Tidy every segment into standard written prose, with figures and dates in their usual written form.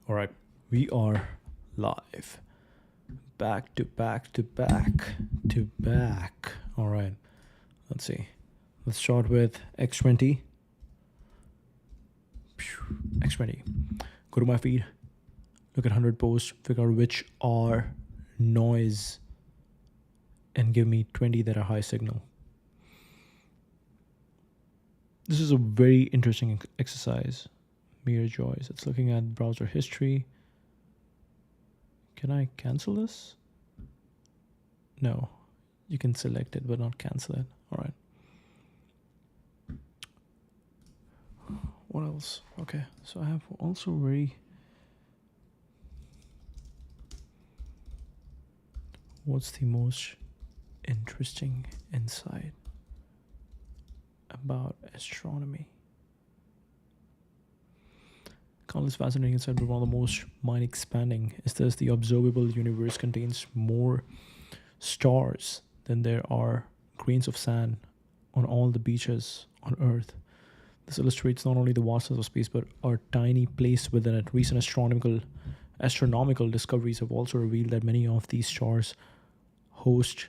All right, we are live. Back to back to back to back. All right, let's see. Let's start with X20. X20. Go to my feed, look at 100 posts, figure out which are noise, and give me 20 that are high signal. This is a very interesting exercise. Mere joys. It's looking at browser history. Can I cancel this? No. You can select it but not cancel it. All right. What else? Okay, so I have also what's the most interesting insight about astronomy? Countless fascinating insight, but one of the most mind-expanding is this: the observable universe contains more stars than there are grains of sand on all the beaches on Earth. This illustrates not only the vastness of space, but our tiny place within it. Recent astronomical discoveries have also revealed that many of these stars host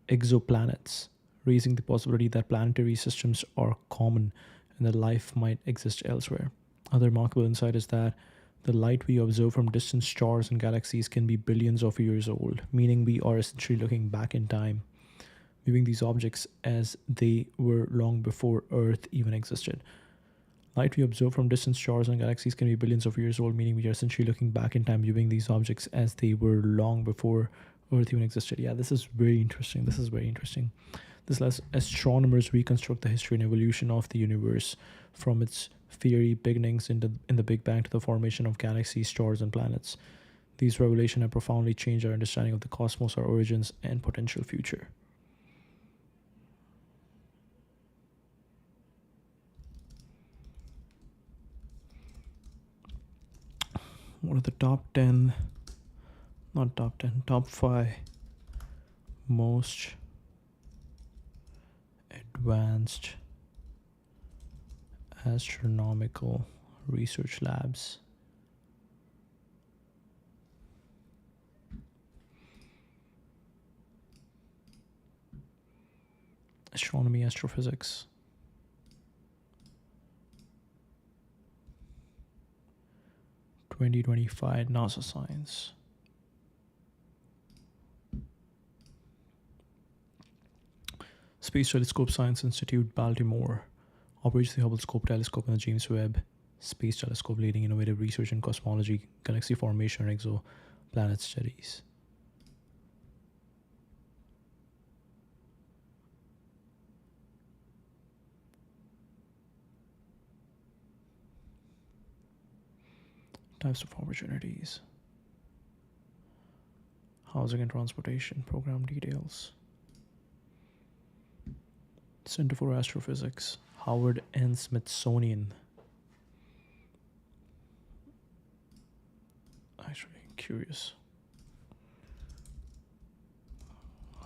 exoplanets, raising the possibility that planetary systems are common and that life might exist elsewhere. Another remarkable insight is that the light we observe from distant stars and galaxies can be billions of years old, meaning we are essentially looking back in time, viewing these objects as they were long before Earth even existed. Light we observe from distant stars and galaxies can be billions of years old, meaning we are essentially looking back in time, viewing these objects as they were long before Earth even existed. Yeah, this is very interesting. This lets astronomers reconstruct the history and evolution of the universe from its fiery beginnings in the Big Bang to the formation of galaxies, stars, and planets. These revelations have profoundly changed our understanding of the cosmos, our origins, and potential future. What are the top 5 most advanced astronomical research labs? Astronomy, astrophysics. (2025) NASA Science. Space Telescope Science Institute, Baltimore, operates the Hubble Scope Telescope and the James Webb Space Telescope, leading innovative research in cosmology, galaxy formation, and exoplanet studies. Types of opportunities. Housing and transportation program details. Center for Astrophysics, Howard and Smithsonian. Actually, curious.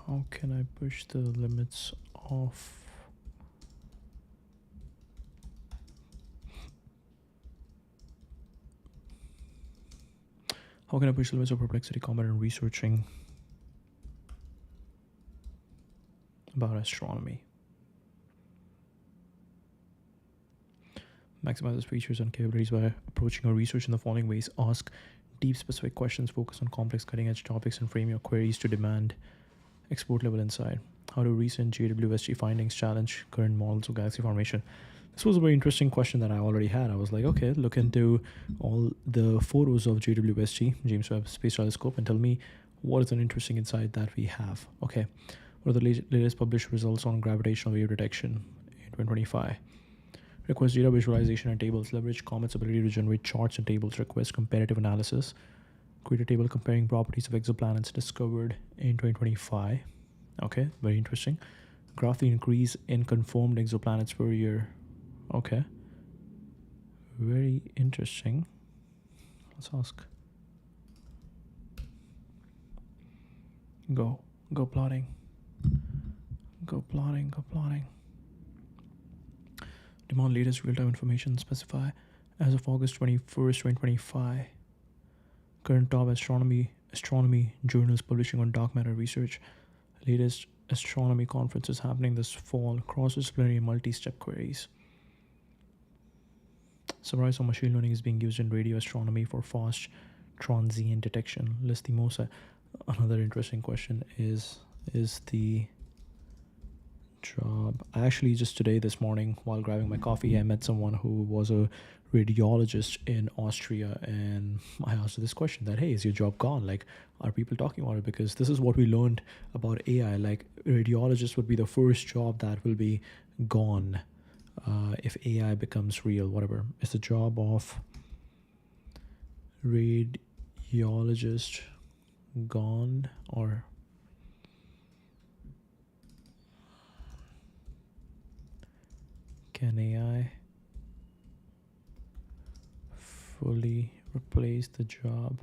How can I push the limits of Perplexity, Comet, and researching about astronomy? Maximize its features and capabilities by approaching our research in the following ways. Ask deep, specific questions, focus on complex, cutting-edge topics, and frame your queries to demand export-level insight. How do recent JWST findings challenge current models of galaxy formation? This was a very interesting question that I already had. I was like, okay, look into all the photos of JWST, James Webb Space Telescope, and tell me what is an interesting insight that we have. Okay, what are the latest published results on gravitational wave detection in 2025? Request data visualization and tables. Leverage Comet's ability to generate charts and tables. Request comparative analysis. Create a table comparing properties of exoplanets discovered in 2025. Okay, very interesting. Graph the increase in confirmed exoplanets per year. Okay, very interesting. Let's ask. Go plotting. Demand latest real-time information. Specify as of August 21st, 2025. Current top astronomy journals publishing on dark matter research. Latest astronomy conferences happening this fall. Cross-disciplinary multi-step queries. Summarize how machine learning is being used in radio astronomy for fast transient detection. List the most. Another interesting question is the job. I actually just today, this morning, while grabbing my coffee, I met someone who was a radiologist in Austria, and I asked her this question: that, hey, is your job gone? Like, are people talking about it? Because this is what we learned about AI. Like, radiologist would be the first job that will be gone if AI becomes real. Whatever. Is the job of radiologist gone, or can AI fully replace the job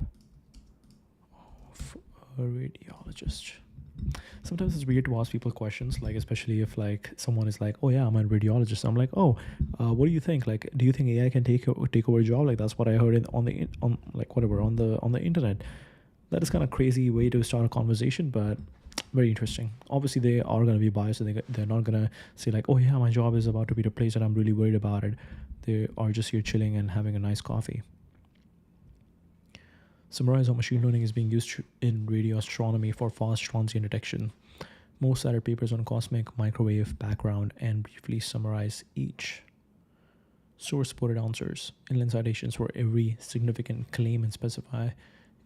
of a radiologist? Sometimes it's weird to ask people questions, like, especially if like someone is like, oh yeah, I'm a radiologist. I'm like, oh, what do you think? Like, do you think AI can take over a job? Like, that's what I heard on the internet. That is kind of crazy way to start a conversation, but very interesting. Obviously, they are going to be biased, and they're not going to say like, oh yeah, my job is about to be replaced and I'm really worried about it. They are just here chilling and having a nice coffee. Summarize how machine learning is being used in radio astronomy for fast transient detection. Most cited papers on cosmic, microwave, background, and briefly summarize each. Source supported answers. Inline citations for every significant claim and specify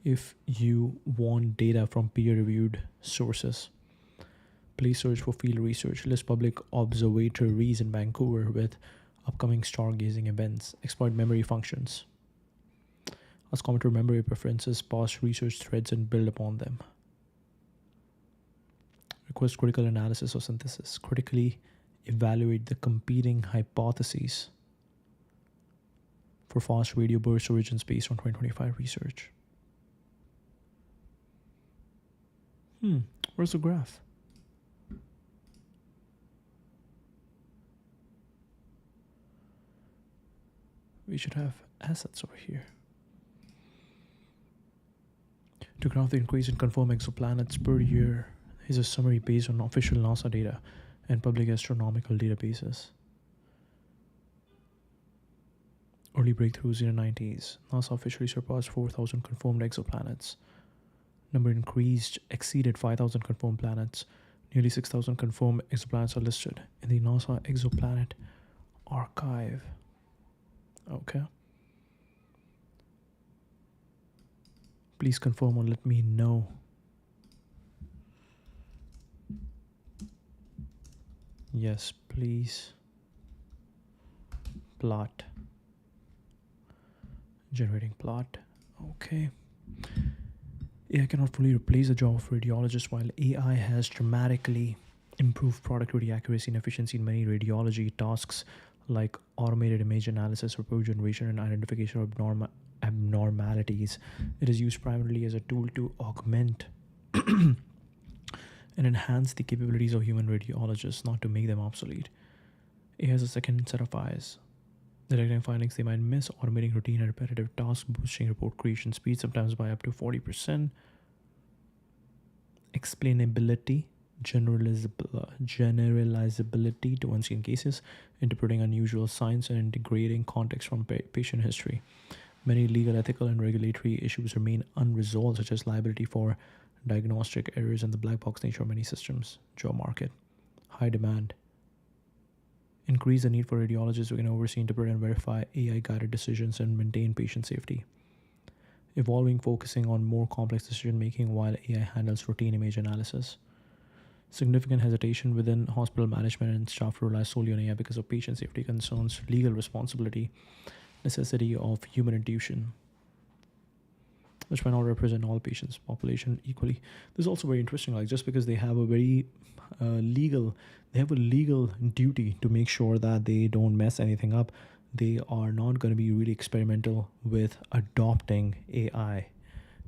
if you want data from peer-reviewed sources. Please search for field research. List public observatories in Vancouver with upcoming stargazing events. Exploit memory functions. Ask Comet to remember your preferences, past research threads, and build upon them. Request critical analysis or synthesis. Critically evaluate the competing hypotheses for fast radio burst origins based on 2025 research. Where's the graph? We should have assets over here. To graph the increase in confirmed exoplanets per year is a summary based on official NASA data and public astronomical databases. Early breakthroughs in the 90s. NASA officially surpassed 4,000 confirmed exoplanets. Number exceeded 5,000 confirmed planets. Nearly 6,000 confirmed exoplanets are listed in the NASA Exoplanet Archive. Okay. Please confirm or let me know. Yes, please. Plot. Generating plot. Okay. AI cannot fully replace the job of radiologists. While AI has dramatically improved productivity, accuracy, and efficiency in many radiology tasks like automated image analysis, report generation, and identification of abnormalities, it is used primarily as a tool to augment and enhance the capabilities of human radiologists, not to make them obsolete. AI has a second set of eyes, detecting findings they might miss, automating routine and repetitive tasks, boosting report creation speed, sometimes by up to 40%. Explainability, generalizability to unseen cases, interpreting unusual signs, and integrating context from patient history. Many legal, ethical, and regulatory issues remain unresolved, such as liability for diagnostic errors and the black box nature of many systems. Job market. High demand. Increase the need for radiologists who can oversee, interpret, and verify AI-guided decisions and maintain patient safety. Evolving, focusing on more complex decision-making while AI handles routine image analysis. Significant hesitation within hospital management and staff to rely solely on AI because of patient safety concerns, legal responsibility, necessity of human intuition, which might not represent all patients' population equally. This is also very interesting. Like, just because they have a very legal duty to make sure that they don't mess anything up, they are not going to be really experimental with adopting AI.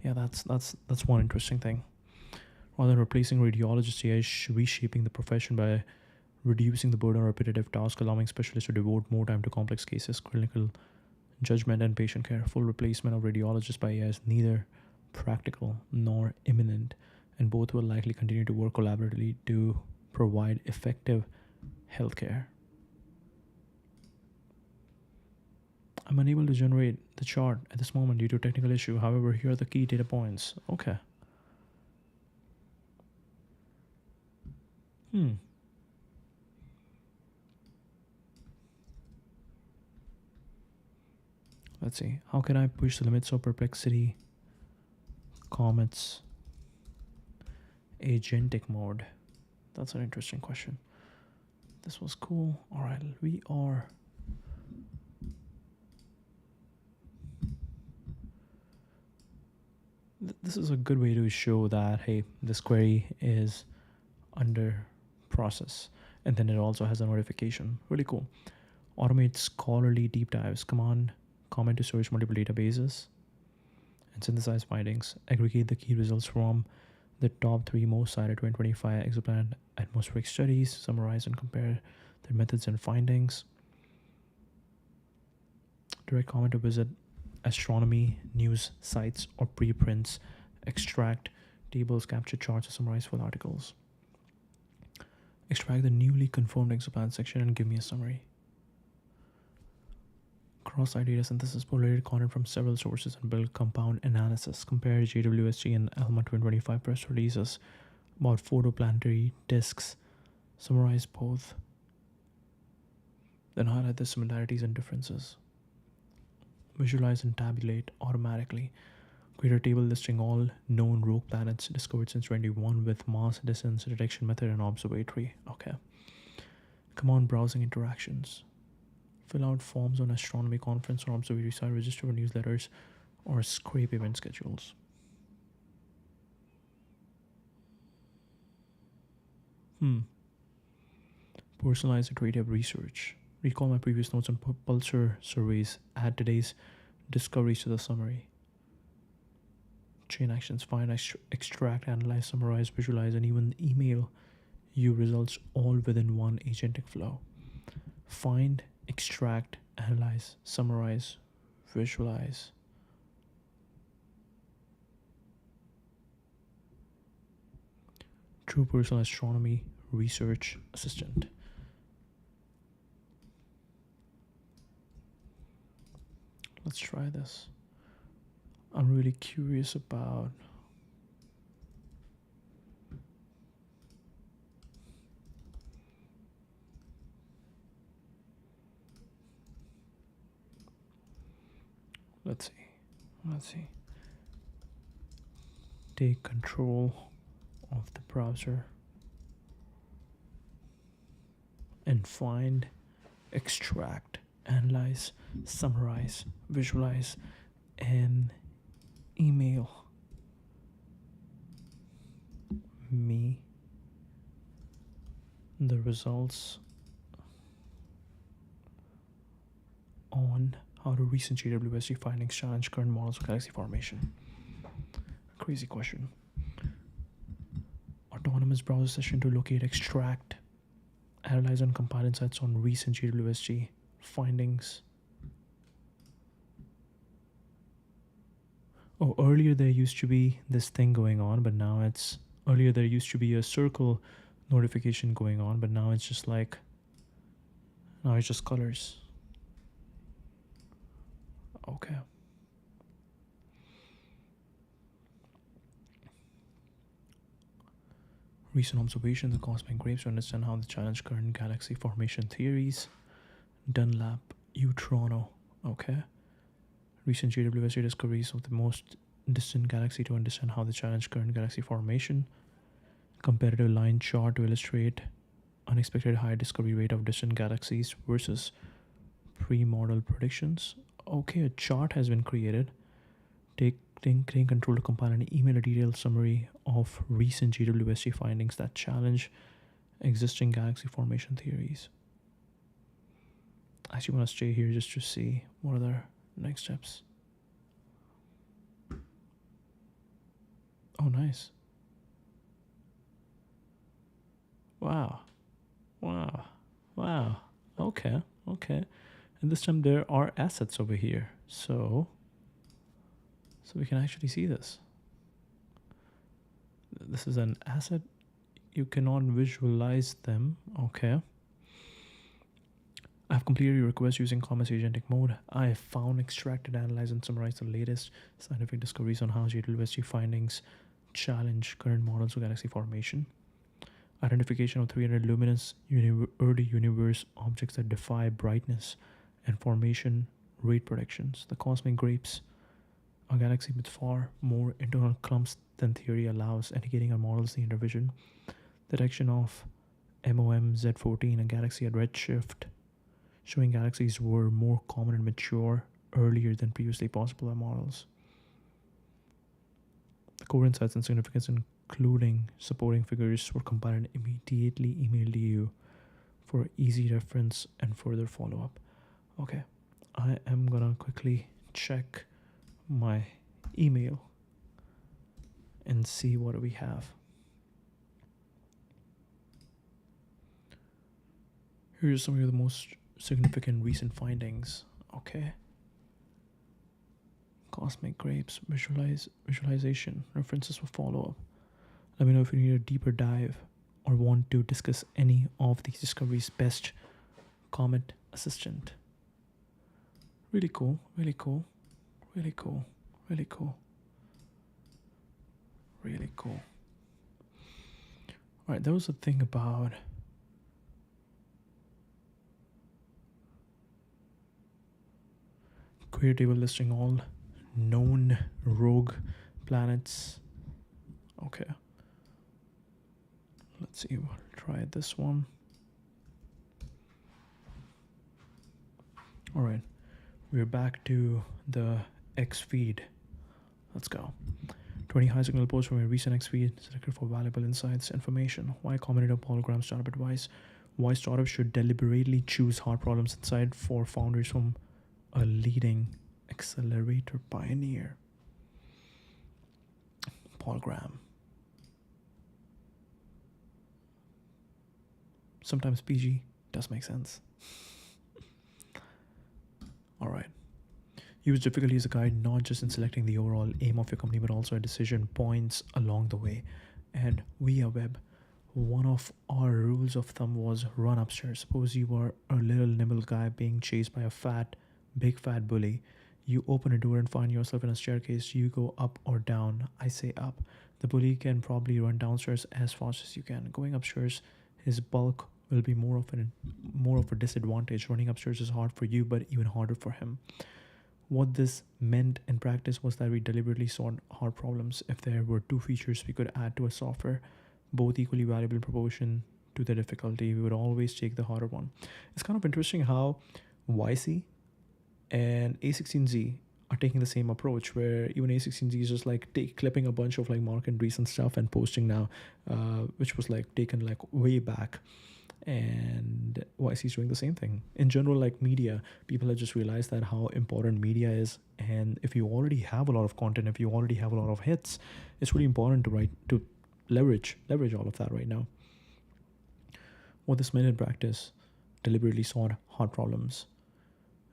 Yeah, that's one interesting thing. Rather than replacing radiologists, AI is reshaping the profession by reducing the burden of repetitive tasks, allowing specialists to devote more time to complex cases, clinical judgment, and patient care. Full replacement of radiologists by AI is neither practical nor imminent, and both will likely continue to work collaboratively to provide effective healthcare. I'm unable to generate the chart at this moment due to a technical issue. However, here are the key data points. Okay. Let's see. How can I push the limits of Perplexity, Comet's agentic mode? That's an interesting question. This was cool. All right, we are. This is a good way to show that, hey, this query is under process. And then it also has a notification. Really cool. Automate scholarly deep dives. Command comment to search multiple databases and synthesize findings. Aggregate the key results from the top 3 most cited 2025 exoplanet atmospheric studies. Summarize and compare their methods and findings. Direct comment to visit astronomy news sites or preprints. Extract tables, capture charts, or summarize full articles. Extract the newly confirmed exoplanet section and give me a summary. Cross-site data synthesis, related content from several sources and build compound analysis. Compare JWST and ALMA 2025 press releases about photoplanetary disks. Summarize both. Then highlight the similarities and differences. Visualize and tabulate automatically. Create a table listing all known rogue planets discovered since 2021 with mass distance detection method and observatory. Okay. Command browsing interactions. Fill out forms on astronomy conference or observatory site, register for newsletters, or scrape event schedules. Personalized iterative research. Recall my previous notes on pulsar surveys. Add today's discoveries to the summary. Chain actions. Find, extract, analyze, summarize, visualize, and even email you results all within one agentic flow. Find, extract, analyze, summarize, visualize. True personal astronomy research assistant. Let's try this. I'm really curious about let's see. Take control of the browser and find, extract, analyze, summarize, visualize, and email me the results on how do recent JWST findings challenge current models of galaxy formation. Crazy question. Autonomous browser session to locate, extract, analyze, and compile insights on recent JWST findings. Oh, earlier there used to be this thing going on, but now it's, earlier there used to be a circle notification going on, but now it's just like, now it's just colors. Okay. Recent observations of cosmic graves to understand how they challenge current galaxy formation theories. Dunlap, Utrono. Okay. Recent JWST discoveries of the most distant galaxy to understand how they challenge current galaxy formation. Comparative line chart to illustrate unexpected high discovery rate of distant galaxies versus pre-model predictions. Okay, a chart has been created. Taking control to compile and email a detailed summary of recent JWST findings that challenge existing galaxy formation theories. I actually want to stay here just to see what are the next steps. Oh, nice. Wow. Okay. And this time there are assets over here. So we can actually see this. this is an asset. You cannot visualize them. Okay. I've completed your request using Comet's agentic mode. I have found, extracted, analyzed, and summarized the latest scientific discoveries on how JWST findings challenge current models of galaxy formation. Identification of 300 luminous early universe objects that defy brightness and formation rate predictions. The cosmic grapes, a galaxy with far more internal clumps than theory allows, indicating our models the intervision. Detection of MOM Z14, a galaxy at redshift, showing galaxies were more common and mature earlier than previously possible by models. The core insights and significance, including supporting figures, were compiled and immediately emailed to you for easy reference and further follow-up. Okay, I am gonna quickly check my email and see what we have. Here's some of the most significant recent findings. Okay. Cosmic grapes, visualization, references for follow-up. Let me know if you need a deeper dive or want to discuss any of these discoveries. Best Comet assistant. Really cool, really cool, really cool, really cool, really cool. All right, there was a thing about query table listing all known rogue planets. Okay. Let's see, we'll try this one. All right, we're back to the X feed. Let's go. 20 high signal posts from a recent X feed selected for valuable insights, information. Why combinator hologram startup advice? Why startups should deliberately choose hard problems inside for founders from a leading accelerator pioneer. Hologram. Sometimes PG does make sense. All right. Use difficulty as a guide, not just in selecting the overall aim of your company, but also at decision points along the way. And via web, one of our rules of thumb was run upstairs. Suppose you were a little nimble guy being chased by a big fat bully. You open a door and find yourself in a staircase. You go up or down. I say up. The bully can probably run downstairs as fast as you can. Going upstairs, his bulk will be more of a disadvantage. Running upstairs is hard for you, but even harder for him. What this meant in practice was that we deliberately sought hard problems. If there were two features we could add to a software, both equally valuable in proportion to the difficulty, we would always take the harder one. It's kind of interesting how YC and A16Z are taking the same approach, where even A16Z is just like clipping a bunch of like Mark and Andreessen stuff and posting now, which was like taken like way back. And YC is doing the same thing. In general, like media, people have just realized that how important media is. And if you already have a lot of content, if you already have a lot of hits, it's really important to leverage all of that right now. What this meant in practice, deliberately sought hard problems.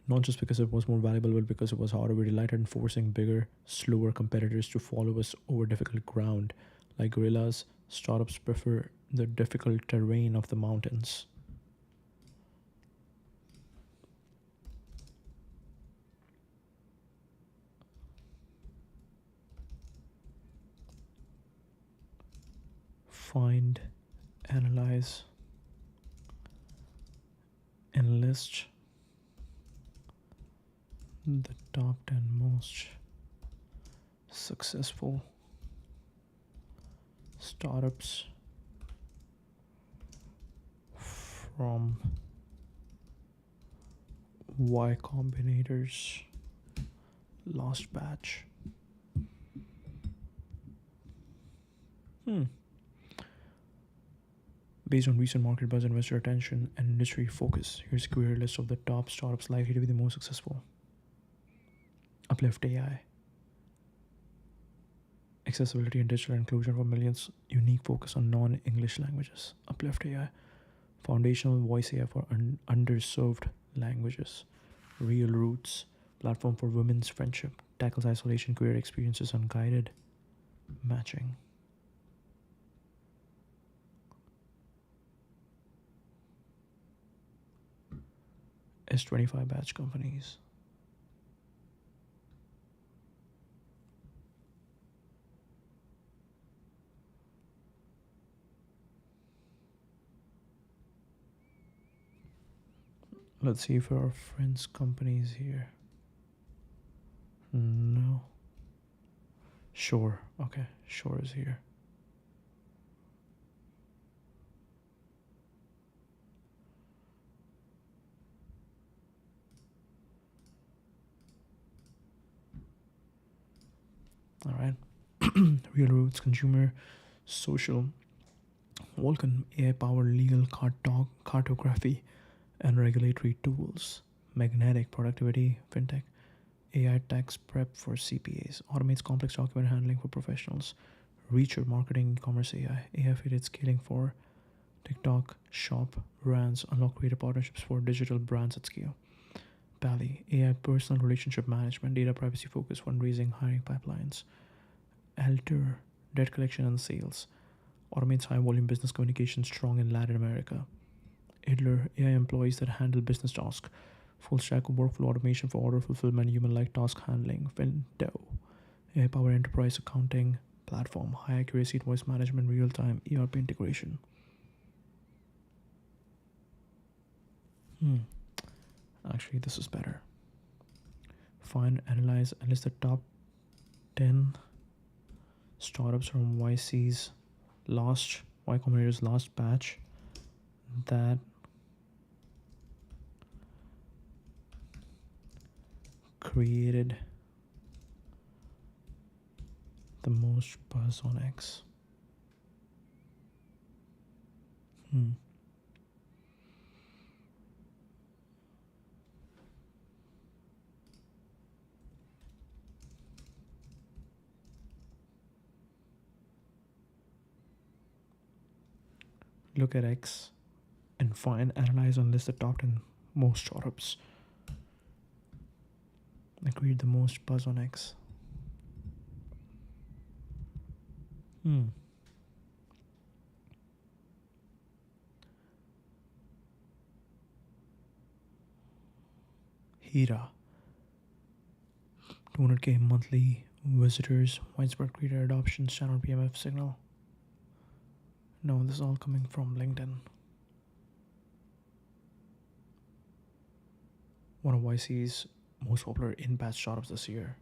Not just because it was more valuable, but because it was harder. We delighted in forcing bigger, slower competitors to follow us over difficult ground. Like gorillas, startups prefer the difficult terrain of the mountains. Find, analyze, and list the top 10 most successful startups from Y Combinator's last batch. Based on recent market buzz, investor attention, and industry focus, here's a query list of the top startups likely to be the most successful. Uplift AI. Accessibility and digital inclusion for millions. Unique focus on non-English languages. Uplift AI. Foundational voice AI for underserved languages. Real Roots. Platform for women's friendship. Tackles isolation, queer experiences, and guided matching. S25 batch companies. Let's see if our friends' companies here. No. Sure. Okay. Sure is here. All right. Real roots, consumer, social, Vulcan, AI-powered legal cartography and regulatory tools, magnetic productivity, fintech, AI tax prep for CPAs, automates complex document handling for professionals, reacher marketing, e-commerce AI, AI-fitted scaling for TikTok, Shop, brands, unlock creative partnerships for digital brands at scale. Pally, AI personal relationship management, data privacy focused fundraising, hiring pipelines. Alter, debt collection and sales, automates high volume business communication strong in Latin America. Idler, AI employees that handle business tasks, full stack workflow automation for order fulfillment, human like task handling. Finto, AI power enterprise accounting platform, high accuracy voice management, real time ERP integration. Actually, this is better. Find, analyze, and list the top 10 startups from YC's last Y Combinator's last batch that created the most buzz on X. Look at X and find, analyze, and list the top 10 most startups that create the most buzz on X. Hira, 200K monthly visitors, widespread creator adoption, channel PMF signal. No, this is all coming from LinkedIn. One of YC's most popular in-batch startups this year.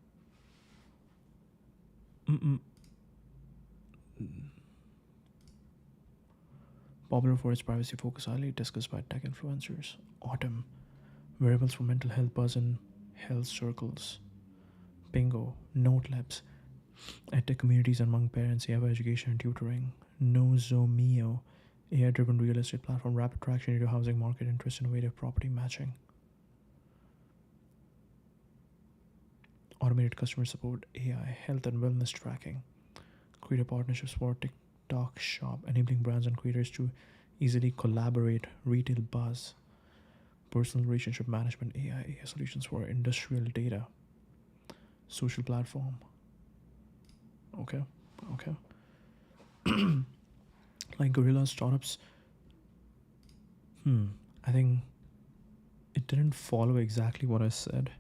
Popular for its privacy focus, highly discussed by tech influencers. Autumn, wearables for mental health buzz in health circles. Bingo, Note Labs, edtech communities among parents, AI education and tutoring. Nozomio, AI-driven real estate platform, rapid traction into housing market interest, innovative property matching. Automated customer support, AI, health and wellness tracking. Creator partnerships for TikTok Shop, enabling brands and creators to easily collaborate. Retail buzz, personal relationship management, AI solutions for industrial data. Social platform. Okay. Like Gorilla startups. I think it didn't follow exactly what I said.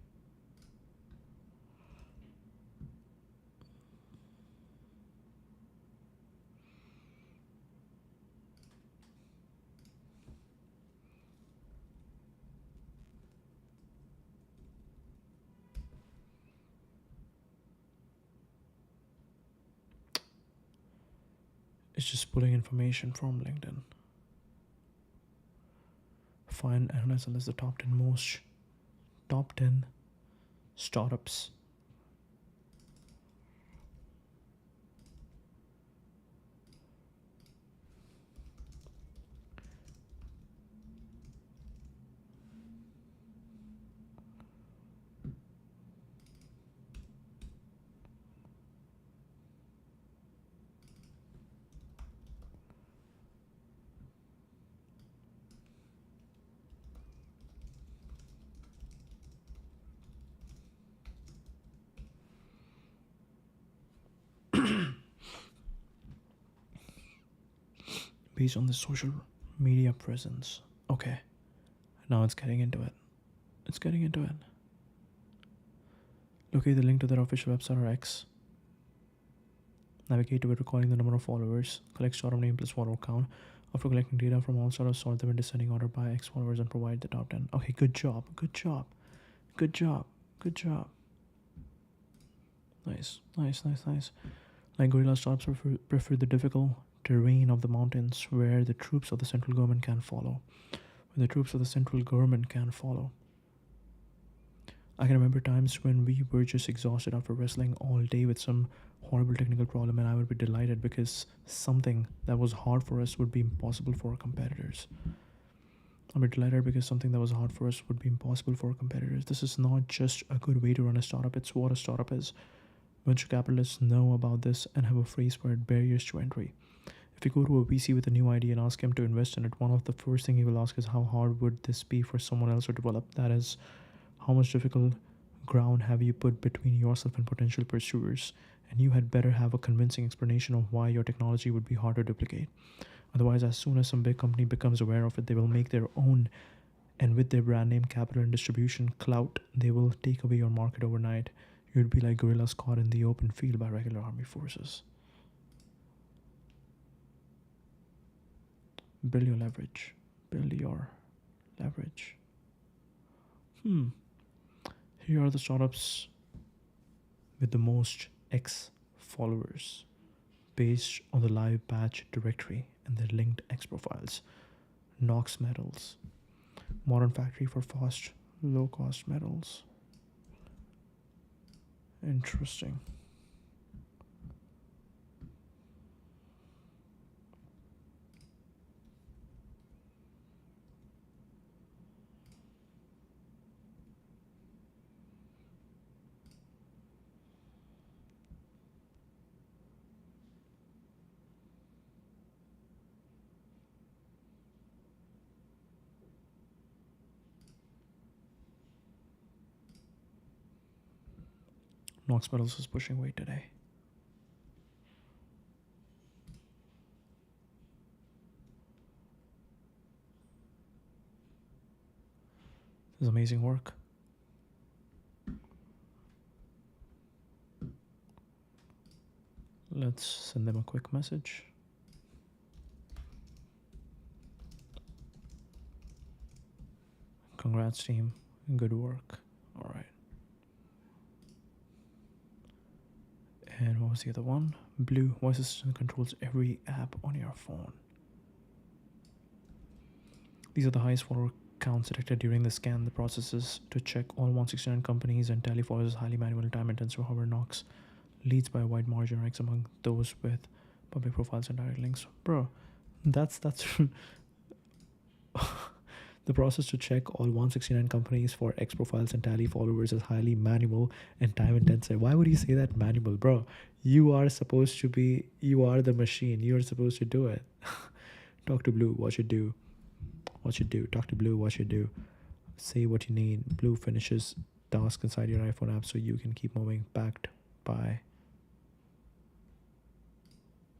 It's just pulling information from LinkedIn. Find, analyze, and list the top 10 startups. Based on the social media presence. Okay, now it's getting into it. It's getting into it. Locate the link to their official website or X. Navigate to it, recording the number of followers. Collect startup name plus follower count. After collecting data from all startups, sort them in descending order by X followers and provide the top 10. Okay, good job. Good job. Good job. Good job. Nice. Nice, nice, nice. Like guerrilla startups prefer the difficult terrain of the mountains where the troops of the central government can follow. Where the troops of the central government can follow. I can remember times when we were just exhausted after wrestling all day with some horrible technical problem, and I would be delighted because something that was hard for us would be impossible for our competitors. I'd be delighted because something that was hard for us would be impossible for our competitors. This is not just a good way to run a startup, it's what a startup is. Venture capitalists know about this and have a phrase for it: barriers to entry. If you go to a VC with a new idea and ask him to invest in it, one of the first things he will ask is how hard would this be for someone else to develop? That is, how much difficult ground have you put between yourself and potential pursuers? And you had better have a convincing explanation of why your technology would be hard to duplicate. Otherwise, as soon as some big company becomes aware of it, they will make their own, and with their brand name, capital, and distribution clout, they will take away your market overnight. You'd be like gorillas caught in the open field by regular army forces. Build your leverage. Build your leverage. Here are the startups with the most X followers based on the live batch directory and their linked X profiles. Knox Metals, Modern Factory for fast, low-cost metals. Interesting. Knox Metals is pushing weight today. This is amazing work. Let's send them a quick message. Congrats, team. Good work. All right. And what was the other one? Blue voice assistant controls every app on your phone. These are the highest follower counts detected during the scan. The processes to check all 169 companies and tally followers is highly manual and time intensive. However, Knox leads by a wide margin, ranks among those with public profiles and direct links. Bro, that's the process to check all 169 companies for X profiles and tally followers is highly manual and time intensive. Why would you say that manual, bro? You are the machine. You are supposed to do it. Talk to Blue, what you do. What you do. Talk to Blue, what you do. Say what you need. Blue finishes tasks inside your iPhone app so you can keep moving, backed by.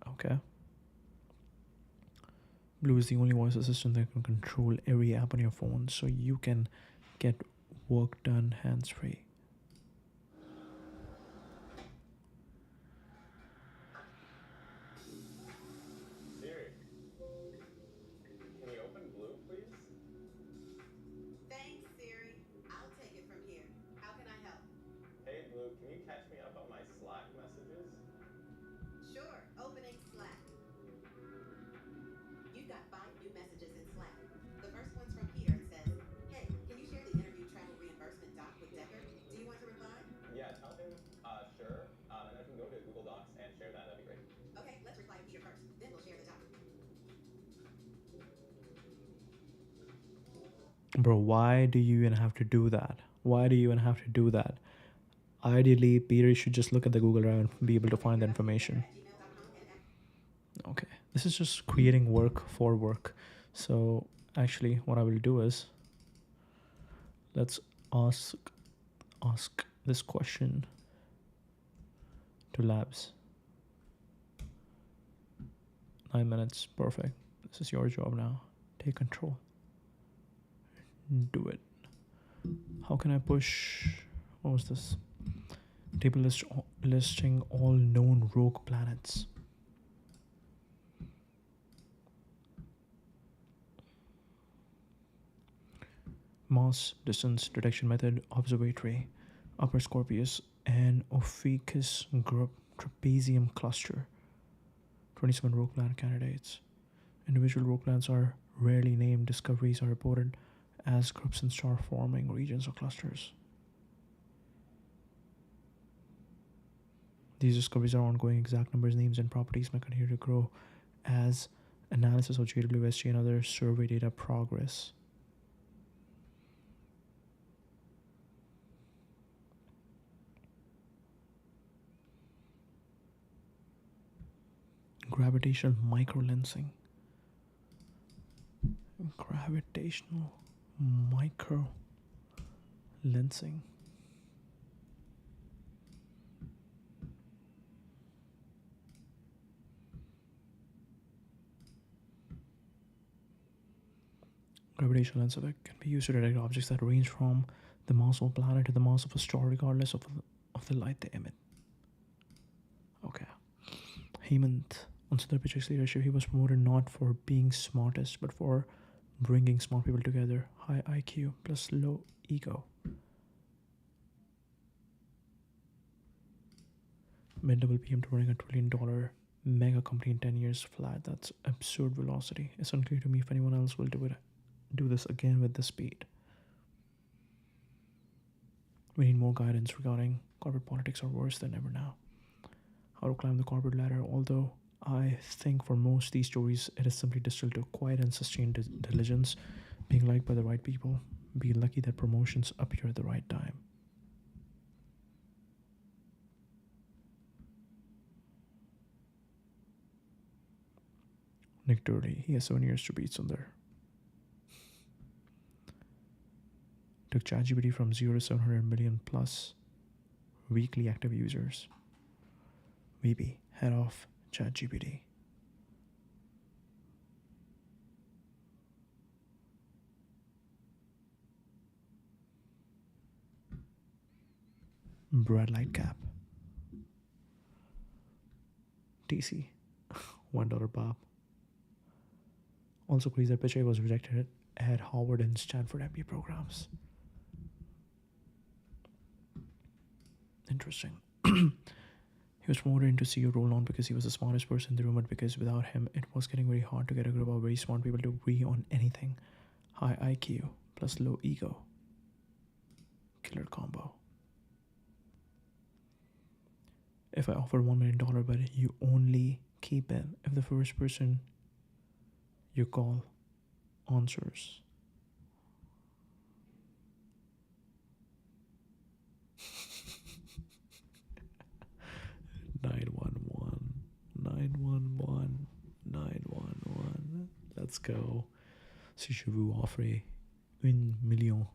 Okay. Blue is the only voice assistant that can control every app on your phone so you can get work done hands-free. Siri, can you open Blue, please? Thanks, Siri. I'll take it from here. How can I help? Hey, Blue, can you catch me up on my Slack messages? Sure, opening Slack. You've got 5 new messages in Slack. The first one's from Peter and says, "Hey, can you share the interview travel reimbursement doc with Decker? Do you want to reply?" Yeah, tell him, sure, and then I can go to Google Docs and share that. That'd be great. Okay, let's reply to Peter first. Then we'll share the doc. Bro, why do you even have to do that? Why do you even have to do that? Ideally, Peter should just look at the Google Drive and be able to find the information. Okay, this is just creating work for work. So actually what I will do is, let's ask this question to labs. 9 minutes, perfect. This is your job now. Take control. Do it. How can I push? What was this? Table listing all known rogue planets. Mass distance detection method observatory, Upper Scorpius and Ophiuchus group trapezium cluster. 27 rogue planet candidates. Individual rogue planets are rarely named. Discoveries are reported as groups in star forming regions or clusters. These discoveries are ongoing. Exact numbers, names, and properties may continue to grow as analysis of JWST and other survey data progress. Gravitational microlensing. Gravitational microlensing. Gravitational lens effect can be used to detect objects that range from the mass of a planet to the mass of a star, regardless of the light they emit. Okay. Hemant, on Sundar Pichai's leadership, he was promoted not for being smartest, but for bringing smart people together. High IQ plus low ego. Mid-level PM to running $1 trillion mega company in 10 years flat. That's absurd velocity. It's unclear to me if anyone else will do this again with this speed. We need more guidance regarding corporate politics are worse than ever now. How to climb the corporate ladder, although I think for most these stories it is simply distilled to quiet and sustained diligence, being liked by the right people, being lucky that promotions appear at the right time. Nick Durley, he has 7 years to beat Sundar. Took ChatGPT from 0 to 700 million plus weekly active users. Maybe head off ChatGPT. Brad Lightcap. TC. $1 Bob. Also crazy that Pichai was rejected at Harvard and Stanford MBA programs. Interesting. He was promoted into CEO role not because he was the smartest person in the room, but because without him, it was getting very hard to get a group of very smart people to agree on anything. High IQ plus low ego. Killer combo. If I offer $1 million, but you only keep it if the first person you call answers. $911. Let's go. Si je vous offre $1 million,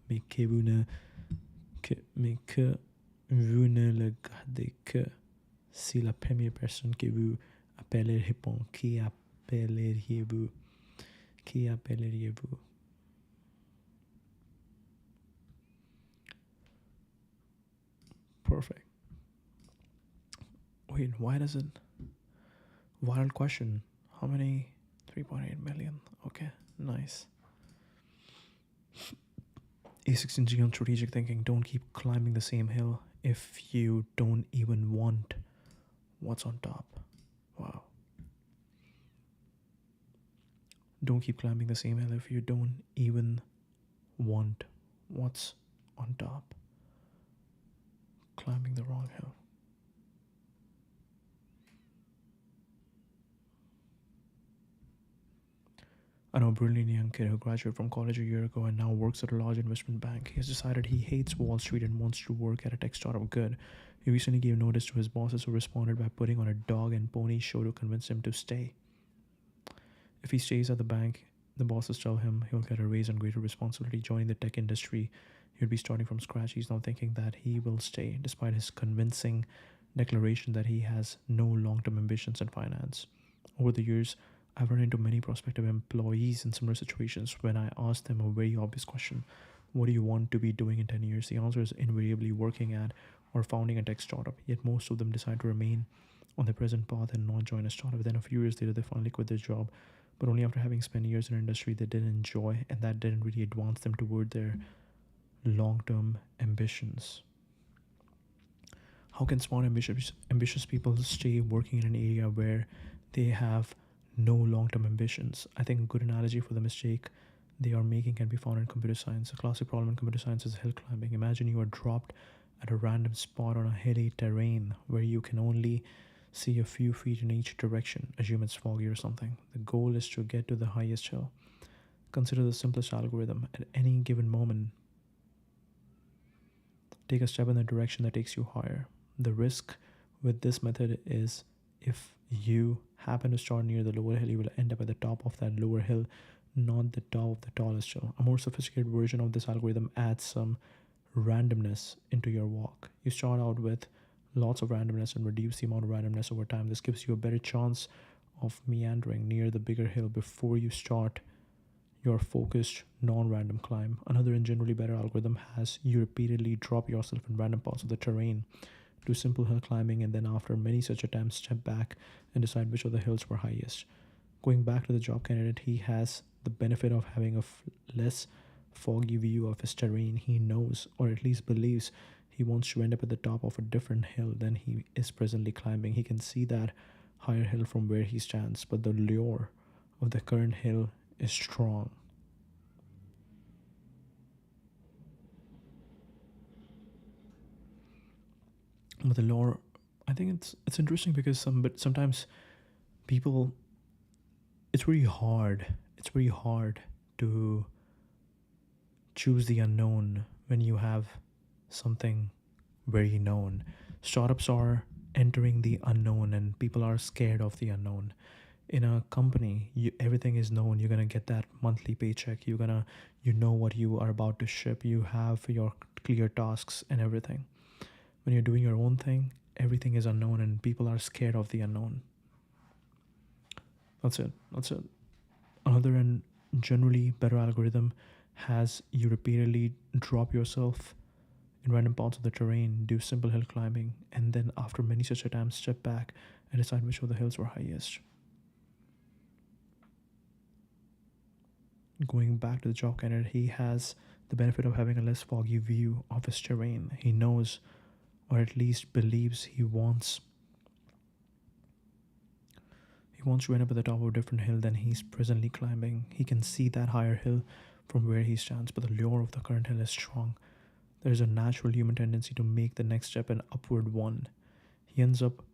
mais que vous ne le gardez que si la première personne que vous appelez répond, qui appelleriez-vous? Perfect. Wait, why does it? Viral question. How many? 3.8 million. Okay, nice. A16G on strategic thinking. Don't keep climbing the same hill if you don't even want what's on top. Wow. Don't keep climbing the same hill if you don't even want what's on top. Climbing the wrong hill. I know a brilliant young kid who graduated from college a year ago and now works at a large investment bank. He has decided he hates Wall Street and wants to work at a tech startup good. He recently gave notice to his bosses who responded by putting on a dog and pony show to convince him to stay. If he stays at the bank, the bosses tell him he'll get a raise and greater responsibility. Joining the tech industry, he'll be starting from scratch. He's now thinking that he will stay, despite his convincing declaration that he has no long-term ambitions in finance. Over the years, I've run into many prospective employees in similar situations when I asked them a very obvious question. What do you want to be doing in 10 years? The answer is invariably working at or founding a tech startup. Yet most of them decide to remain on their present path and not join a startup. Then a few years later, they finally quit their job, but only after having spent years in an industry they didn't enjoy, and that didn't really advance them toward their long-term ambitions. How can smart, ambitious people stay working in an area where they have no long-term ambitions? I think a good analogy for the mistake they are making can be found in computer science. A classic problem in computer science is hill climbing. Imagine you are dropped at a random spot on a hilly terrain where you can only see a few feet in each direction. Assume it's foggy or something. The goal is to get to the highest hill. Consider the simplest algorithm. At any given moment, take a step in the direction that takes you higher. The risk with this method is if you happen to start near the lower hill, you will end up at the top of that lower hill, not the top of the tallest hill. A more sophisticated version of this algorithm adds some randomness into your walk. You start out with lots of randomness and reduce the amount of randomness over time. This gives you a better chance of meandering near the bigger hill before you start your focused non-random climb. Another and generally better algorithm has you repeatedly drop yourself in random parts of the terrain, do simple hill climbing, and then after many such attempts step back and decide which of the hills were highest. Going back to the job candidate, he has the benefit of having a less foggy view of his terrain. He knows, or at least believes, he wants to end up at the top of a different hill than he is presently climbing. He can see that higher hill from where he stands, but the lure of the current hill is strong. But the lore, I think it's interesting because sometimes people, it's very hard. It's very hard to choose the unknown when you have something very known. Startups are entering the unknown, and people are scared of the unknown. In a company, everything is known. You're gonna get that monthly paycheck. You know what you are about to ship. You have your clear tasks and everything. When you're doing your own thing, everything is unknown, and people are scared of the unknown. That's it. Another and generally better algorithm has you repeatedly drop yourself in random parts of the terrain, do simple hill climbing, and then after many such attempts, step back and decide which of the hills were highest. Going back to the job candidate, he has the benefit of having a less foggy view of his terrain. He knows, or at least believes, he wants to end up at the top of a different hill than he's presently climbing. He can see that higher hill from where he stands, but the lure of the current hill is strong. There is a natural human tendency to make the next step an upward one. He ends up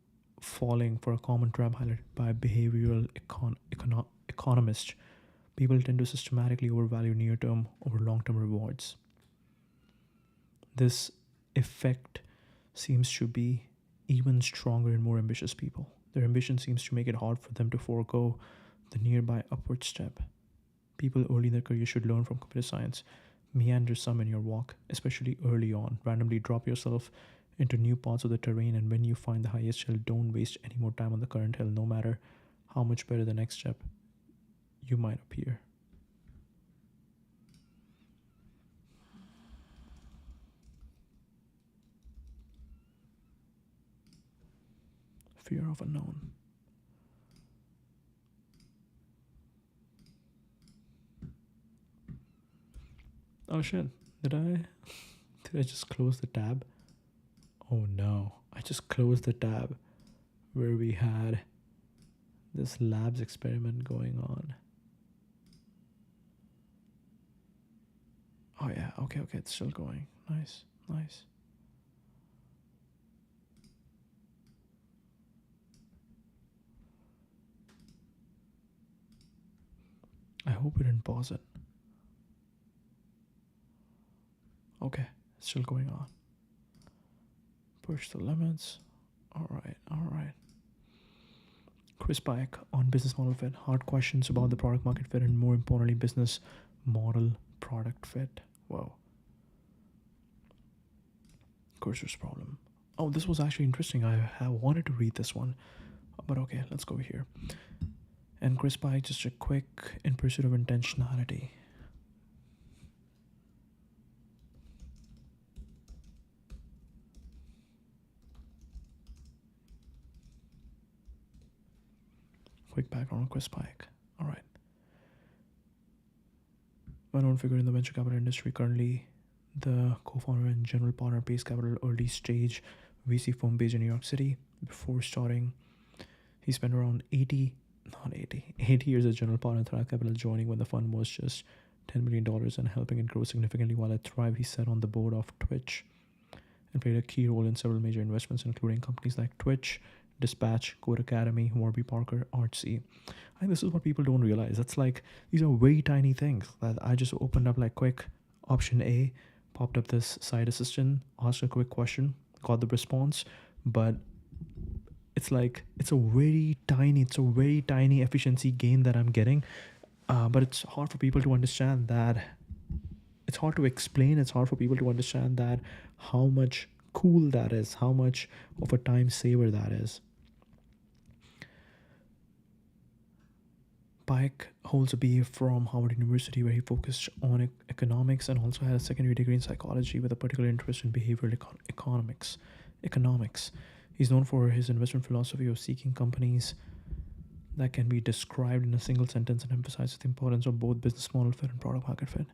falling for a common trap highlighted by behavioral economists. People tend to systematically overvalue near-term over long-term rewards. This effect seems to be even stronger in more ambitious people. Their ambition seems to make it hard for them to forego the nearby upward step. People early in their career should learn from computer science. Meander some in your walk, especially early on. Randomly drop yourself into new parts of the terrain, and when you find the highest hill, don't waste any more time on the current hill, no matter how much better the next step you might appear. Fear of unknown. Oh shit, did I just close the tab? Oh no, I just closed the tab where we had this labs experiment going on. Oh yeah, okay, it's still going. Nice. I hope we didn't pause it. Okay, it's still going on. Push the limits. All right. Chris Pike on business model fit. Hard questions about the product market fit, and more importantly, business model product fit. Whoa. Cursor's problem. Oh, this was actually interesting. I wanted to read this one, but okay, let's go here. And Chris Pike, just a quick in pursuit of intentionality. Quick background on Chris Pike. All right. Well-known figure in the venture capital industry, currently the co-founder and general partner of Base Capital, early stage VC firm based in New York City. Before starting, he spent around 80 years as general partner at Thrive Capital, joining when the fund was just $10 million and helping it grow significantly. While at Thrive, he sat on the board of Twitch and played a key role in several major investments, including companies like Twitch, Dispatch, Code Academy, Warby Parker, Artsy. I think this is what people don't realize. That's like, these are very tiny things that I just opened up like quick option A, popped up this side assistant, asked a quick question, got the response, but it's like, it's a very tiny efficiency gain that I'm getting. But it's hard for people to understand that. It's hard to explain. It's hard for people to understand that how much cool that is, how much of a time saver that is. Pike holds a BA from Harvard University, where he focused on economics and also had a secondary degree in psychology with a particular interest in behavioral economics. He's known for his investment philosophy of seeking companies that can be described in a single sentence and emphasizes the importance of both business model fit and product market fit.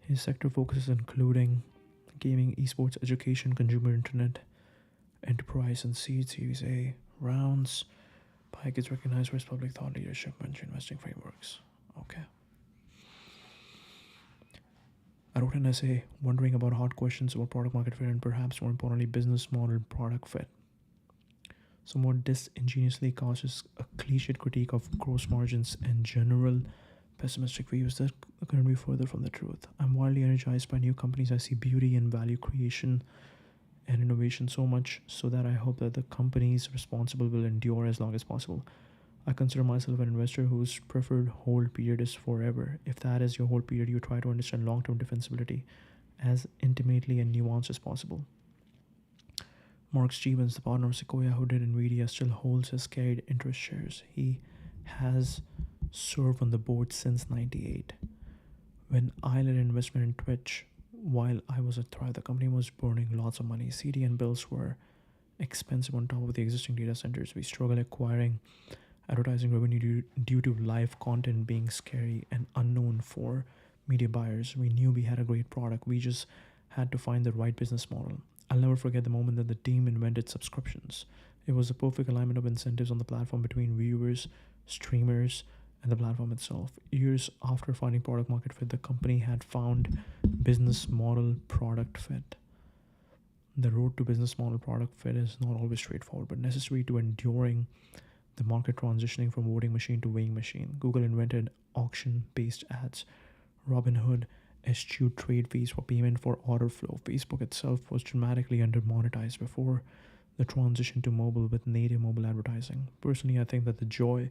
His sector focuses including gaming, esports, education, consumer internet, enterprise, and seed Series A rounds. Pike is recognized for his public thought leadership, venture investing frameworks. Okay. I wrote an essay wondering about hard questions about product market fit and perhaps more importantly, business model product fit. Somewhat disingenuously causes a cliched critique of gross margins and general pessimistic views that couldn't be further from the truth. I'm wildly energized by new companies. I see beauty in value creation and innovation so much so that I hope that the companies responsible will endure as long as possible. I consider myself an investor whose preferred hold period is forever. If that is your hold period, you try to understand long-term defensibility as intimately and nuanced as possible. Mark Stevens, the partner of Sequoia who did NVIDIA, still holds his carried interest shares. He has served on the board since '98. When I led investment in Twitch, while I was at Thrive, the company was burning lots of money. CDN bills were expensive on top of the existing data centers. We struggled acquiring advertising revenue due to live content being scary and unknown for media buyers. We knew we had a great product. We just had to find the right business model. I'll never forget the moment that the team invented subscriptions. It was a perfect alignment of incentives on the platform between viewers, streamers, and the platform itself. Years after finding product market fit, the company had found business model product fit. The road to business model product fit is not always straightforward, but necessary to enduring the market transitioning from voting machine to weighing machine. Google invented auction-based ads. Robinhood eschewed trade fees for payment for order flow. Facebook itself was dramatically under-monetized before the transition to mobile with native mobile advertising. Personally, I think that the joy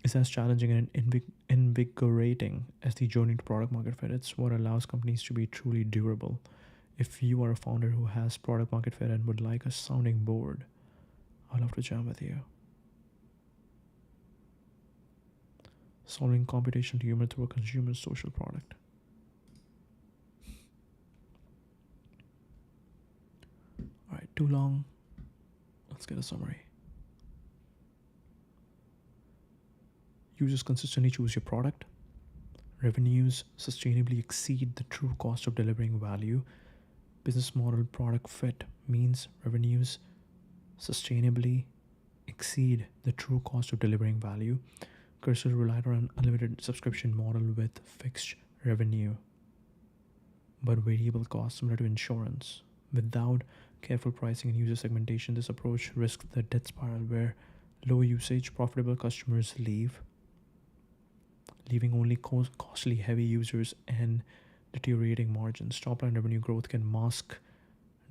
is as challenging and invigorating as the journey to product market fit. It's what allows companies to be truly durable. If you are a founder who has product market fit and would like a sounding board, I'd love to jam with you. Solving computational humor through a consumer social product. All right, too long. Let's get a summary. Users consistently choose your product. Revenues sustainably exceed the true cost of delivering value. Business model product fit means revenues sustainably exceed the true cost of delivering value. Cursor relied on an unlimited subscription model with fixed revenue but variable costs similar to insurance. Without careful pricing and user segmentation, this approach risks the death spiral where low usage, profitable customers leave, leaving only costly heavy users and deteriorating margins. Top-line revenue growth can mask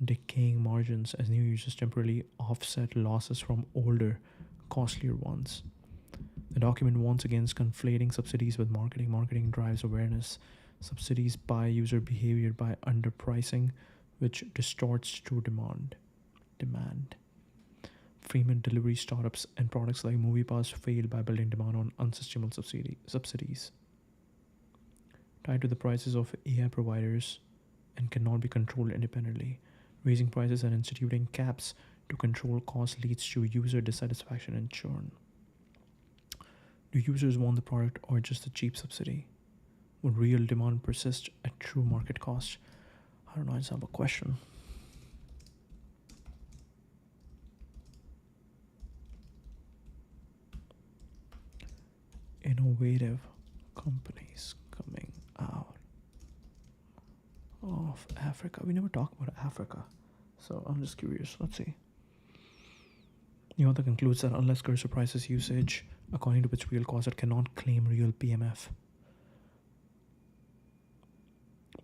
decaying margins as new users temporarily offset losses from older, costlier ones. The document warns against conflating subsidies with marketing. Marketing drives awareness. Subsidies buy user behavior by underpricing, which distorts true demand. Freemium delivery startups and products like MoviePass fail by building demand on unsustainable subsidies. Tied to the prices of AI providers and cannot be controlled independently. Raising prices and instituting caps to control costs leads to user dissatisfaction and churn. Do users want the product or just a cheap subsidy? Would real demand persist at true market cost? I don't know, I just have a question. Innovative companies coming out of Africa. We never talk about Africa, so I'm just curious. Let's see. The author concludes that unless cursor prices usage according to its real cost, it cannot claim real PMF.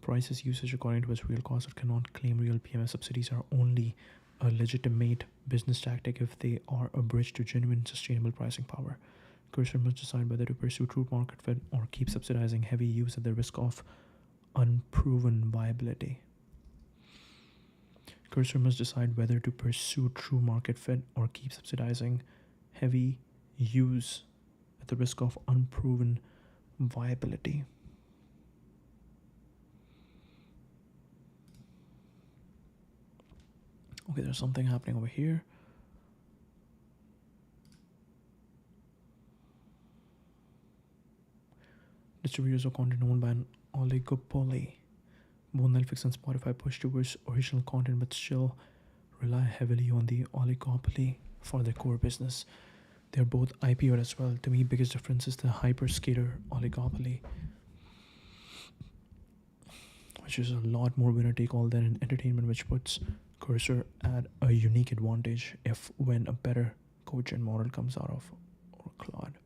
Prices usage according to its real cost, it cannot claim real PMF. Subsidies are only a legitimate business tactic if they are a bridge to genuine sustainable pricing power. Cursor must decide whether to pursue true market fit or keep subsidizing heavy use at the risk of unproven viability. Cursor must decide whether to pursue true market fit or keep subsidizing heavy use at the risk of unproven viability. Okay, there's something happening over here. Distributors of content owned by an oligopoly. Both Netflix and Spotify push towards original content but still rely heavily on the oligopoly for their core business. They're both IPO'd as well. To me, biggest difference is the hyperscaler oligopoly, which is a lot more winner take all than in entertainment, which puts Cursor at a unique advantage if when a better cogent model comes out of or Claude.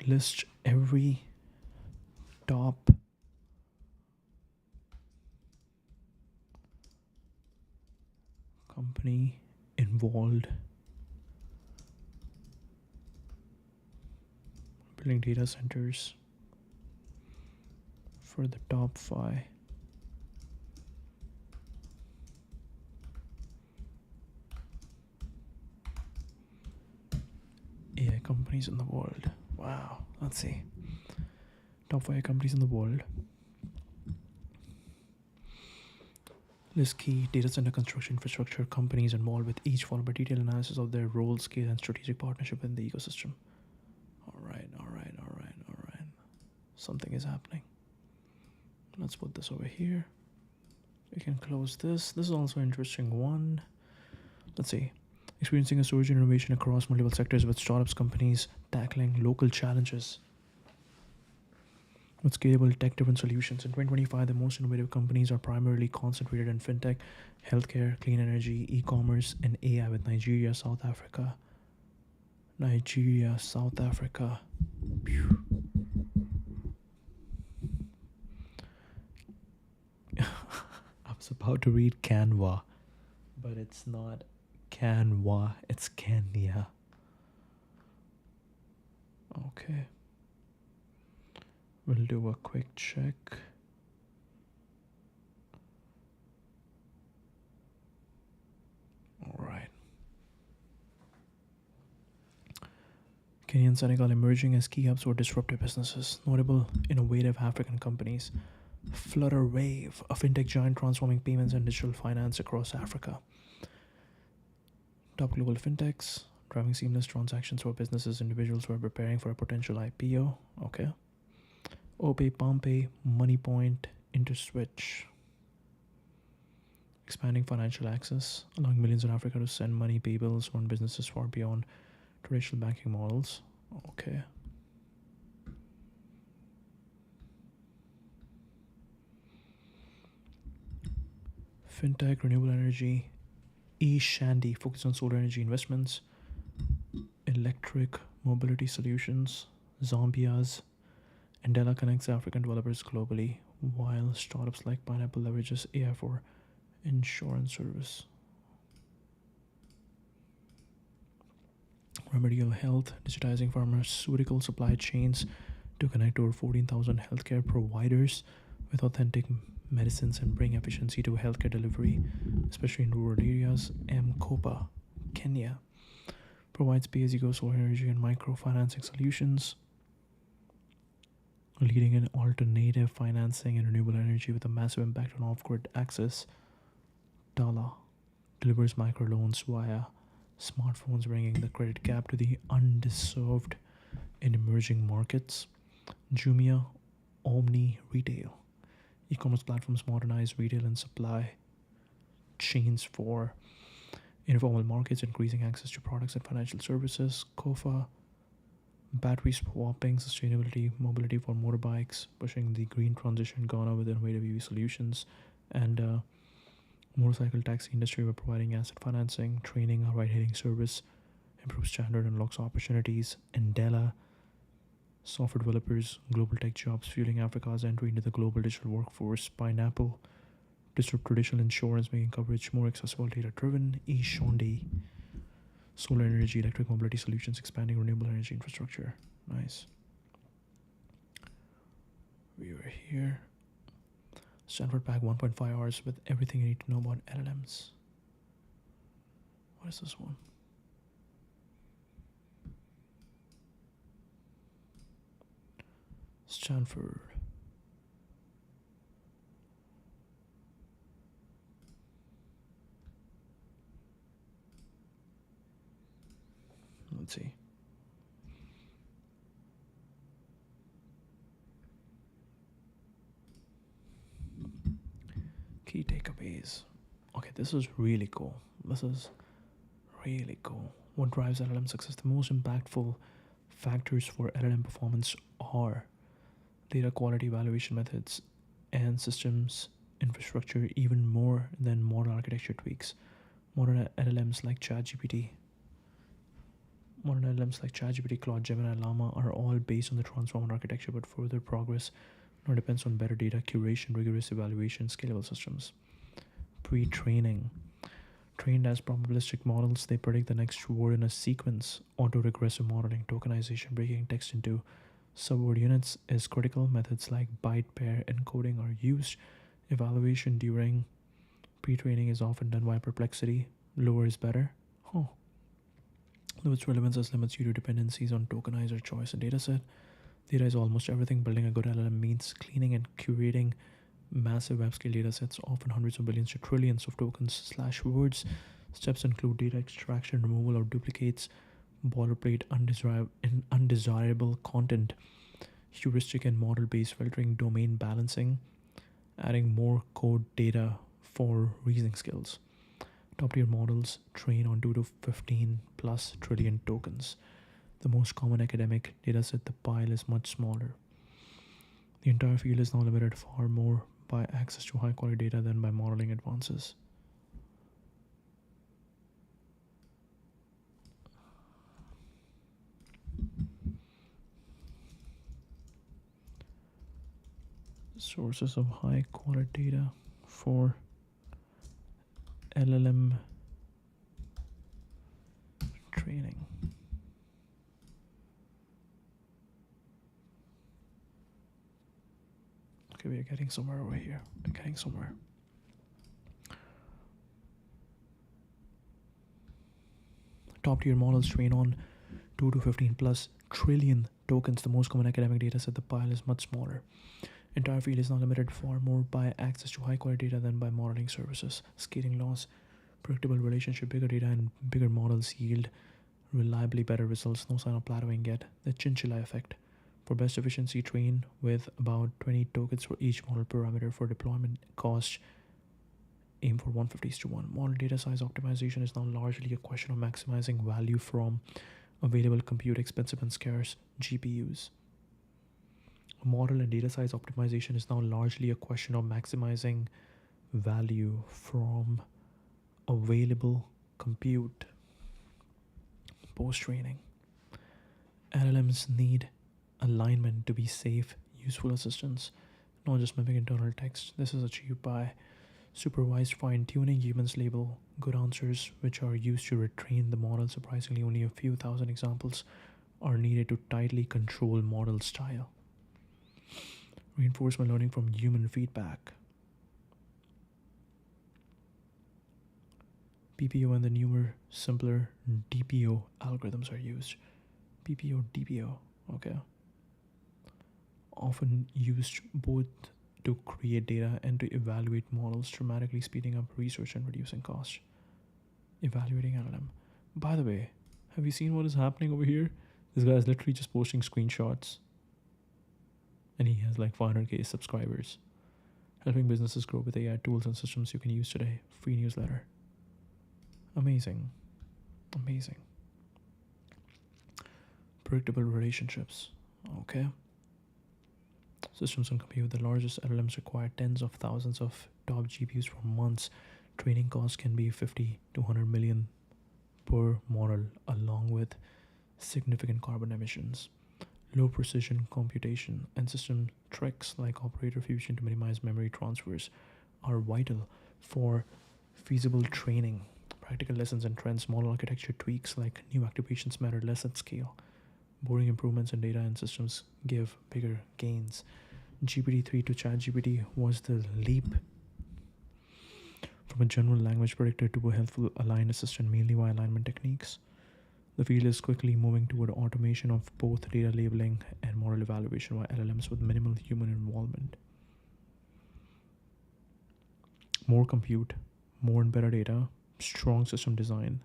List every top company involved building data centers for the top 5 AI companies in the world. Wow, let's see. Top 5 companies in the world. List key data center construction infrastructure companies involved, with each followed by detailed analysis of their role, scale, and strategic partnership in the ecosystem. All right. Something is happening. Let's put this over here. We can close this. This is also an interesting one. Let's see. Experiencing a surge in innovation across multiple sectors, with startups companies tackling local challenges with scalable tech-driven solutions. In 2025, the most innovative companies are primarily concentrated in fintech, healthcare, clean energy, e-commerce, and AI, with Nigeria, South Africa. Pew. I was about to read Canva, but it's not Canva, it's Kenya. Okay. We'll do a quick check. All right. Kenya and Senegal emerging as key hubs for disruptive businesses. Notable innovative African companies. Flutter Wave, a fintech giant transforming payments and digital finance across Africa. Top global fintechs, driving seamless transactions for businesses, individuals who are preparing for a potential IPO. Okay. OPay, PalmPay, MoneyPoint, InterSwitch. Expanding financial access, allowing millions in Africa to send money, pay bills, run businesses far beyond traditional banking models. Okay. Fintech, renewable energy, eShandy, focus on solar energy investments, electric mobility solutions, Zambia's Andela connects African developers globally, while startups like Pineapple leverages AI for insurance service. Remedial Health, digitizing pharmaceutical supply chains to connect over 14,000 healthcare providers with authentic medicines and bring efficiency to healthcare delivery, especially in rural areas. Mkopa, Kenya, provides pay-as-you-go solar energy and microfinancing solutions, leading in alternative financing and renewable energy with a massive impact on off-grid access. Tala delivers microloans via smartphones, bringing the credit gap to the underserved in emerging markets. Jumia Omni Retail. E-commerce platforms modernize retail and supply chains for informal markets, increasing access to products and financial services. Kofa battery swapping, sustainability, mobility for motorbikes, pushing the green transition. Ghana with innovative EV solutions, and motorcycle taxi industry by providing asset financing, training, a ride-hailing service, improves standard, unlocks opportunities. Andela software developers, global tech jobs, fueling Africa's entry into the global digital workforce. Pineapple disrupt traditional insurance, making coverage more accessible, data-driven. Shondi solar energy, electric mobility solutions, expanding renewable energy infrastructure. Nice. We were here. Stanford Pack 1.5 hours with everything you need to know about LLMs. What is this one? Stanford. Let's see. Key takeaways. Okay, this is really cool. This is really cool. What drives LLM success? The most impactful factors for LLM performance are data quality evaluation methods and systems infrastructure, even more than model architecture tweaks. Modern LLMs like ChatGPT, Claude, Gemini, Llama are all based on the transformer architecture, but further progress now depends on better data curation, rigorous evaluation, scalable systems. Pre-training. Trained as probabilistic models, they predict the next word in a sequence. Autoregressive modeling, tokenization, breaking text into subword units is critical. Methods like byte pair encoding are used. Evaluation during pre-training is often done by Perplexity. Lower is better. Though its relevance as limits due to dependencies on tokenizer choice and dataset. Data is almost everything. Building a good LLM means cleaning and curating massive web-scale datasets, often hundreds of billions to trillions of tokens/words. Steps include data extraction, removal of duplicates, boilerplate, undesirable content, heuristic and model-based filtering, domain balancing, adding more code data for reasoning skills. Top-tier models train on 2 to 15 plus trillion tokens. The most common academic dataset, the pile is much smaller. The entire field is now limited far more by access to high-quality data than by modeling advances. Sources of high-quality data for LLM training. Okay, we are getting somewhere over here. We're getting somewhere. Top tier models train on 2 to 15 plus trillion tokens. The most common academic data set, the pile is much smaller. Entire field is now limited far more by access to high quality data than by modeling services. Scaling laws, predictable relationship, bigger data and bigger models yield reliably better results. No sign of plateauing yet. The chinchilla effect. For best efficiency, train with about 20 tokens for each model parameter. For deployment cost, aim for 150:1. Model data size optimization is now largely a question of maximizing value from available compute, expensive and scarce GPUs. Model and data size optimization is now largely a question of maximizing value from available compute. Post-training. LLMs need alignment to be safe, useful assistants, not just mimicking internal text. This is achieved by supervised fine-tuning. Humans label good answers, which are used to retrain the model. Surprisingly, only a few thousand examples are needed to tightly control model style. Reinforcement learning from human feedback. PPO and the newer, simpler DPO algorithms are used. PPO, DPO, okay. Often used both to create data and to evaluate models, dramatically speeding up research and reducing costs. Evaluating LLM. By the way, have you seen what is happening over here? This guy is literally just posting screenshots. And he has like 500k subscribers. Helping businesses grow with AI tools and systems you can use today. Free newsletter. Amazing. Amazing. Predictable relationships. Okay. Systems on compute with the largest LLMs require tens of thousands of top GPUs for months. Training costs can be 50 to 100 million per model, along with significant carbon emissions. Low precision computation and system tricks like operator fusion to minimize memory transfers are vital for feasible training. Practical lessons and trends, model architecture tweaks like new activations matter less at scale. Boring improvements in data and systems give bigger gains. GPT-3 to ChatGPT was the leap from a general language predictor to a helpful aligned assistant, mainly via alignment techniques. The field is quickly moving toward automation of both data labeling and model evaluation via LLMs with minimal human involvement. More compute, more and better data, strong system design.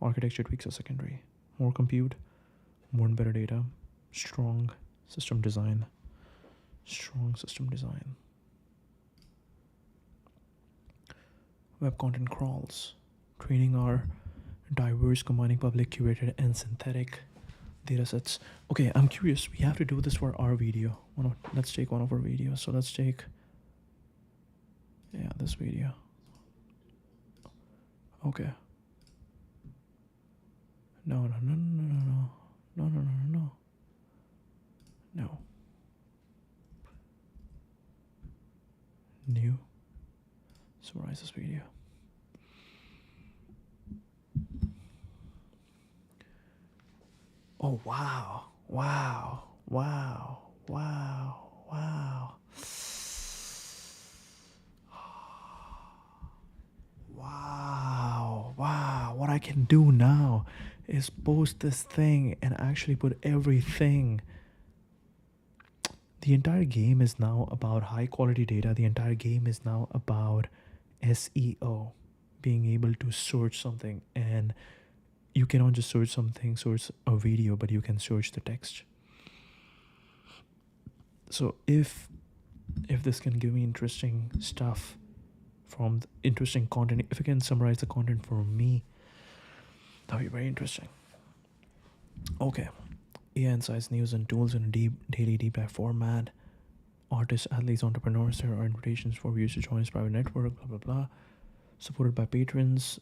Architecture tweaks are secondary. More compute, more and better data, strong system design. Strong system design. Web content crawls. Training our diverse, combining public, curated, and synthetic datasets. Okay, I'm curious. We have to do this for our video. Let's take one of our videos. So let's take, this video. Okay. No. New. Summarize this video. Oh, wow. Wow. What I can do now is post this thing and actually put everything. The entire game is now about high quality data. The entire game is now about SEO, being able to search something, and you cannot just search a video, but you can search the text. So if this can give me interesting stuff from interesting content, if it can summarize the content for me, that would be very interesting. Okay. AI insights, news, and tools in a daily deep dive format. Artists, athletes, entrepreneurs, there are invitations for viewers to join his private network, blah, blah, blah. Supported by patrons.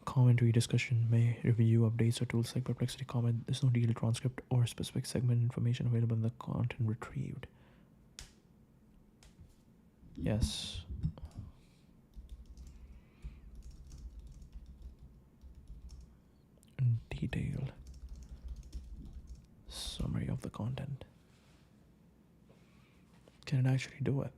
Commentary discussion may review updates or tools like Perplexity, Comet. There's no detailed transcript or specific segment information available in the content retrieved. Yes. Detailed summary of the content. Can it actually do it?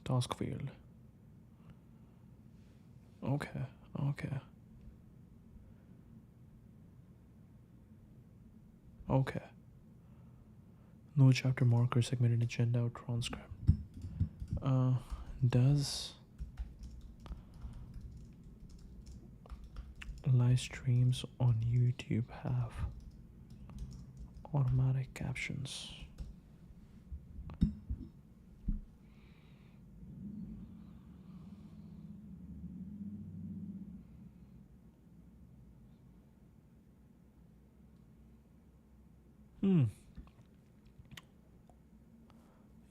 Task field. Okay. No chapter marker, segmented agenda, or transcript. Does live streams on YouTube have automatic captions?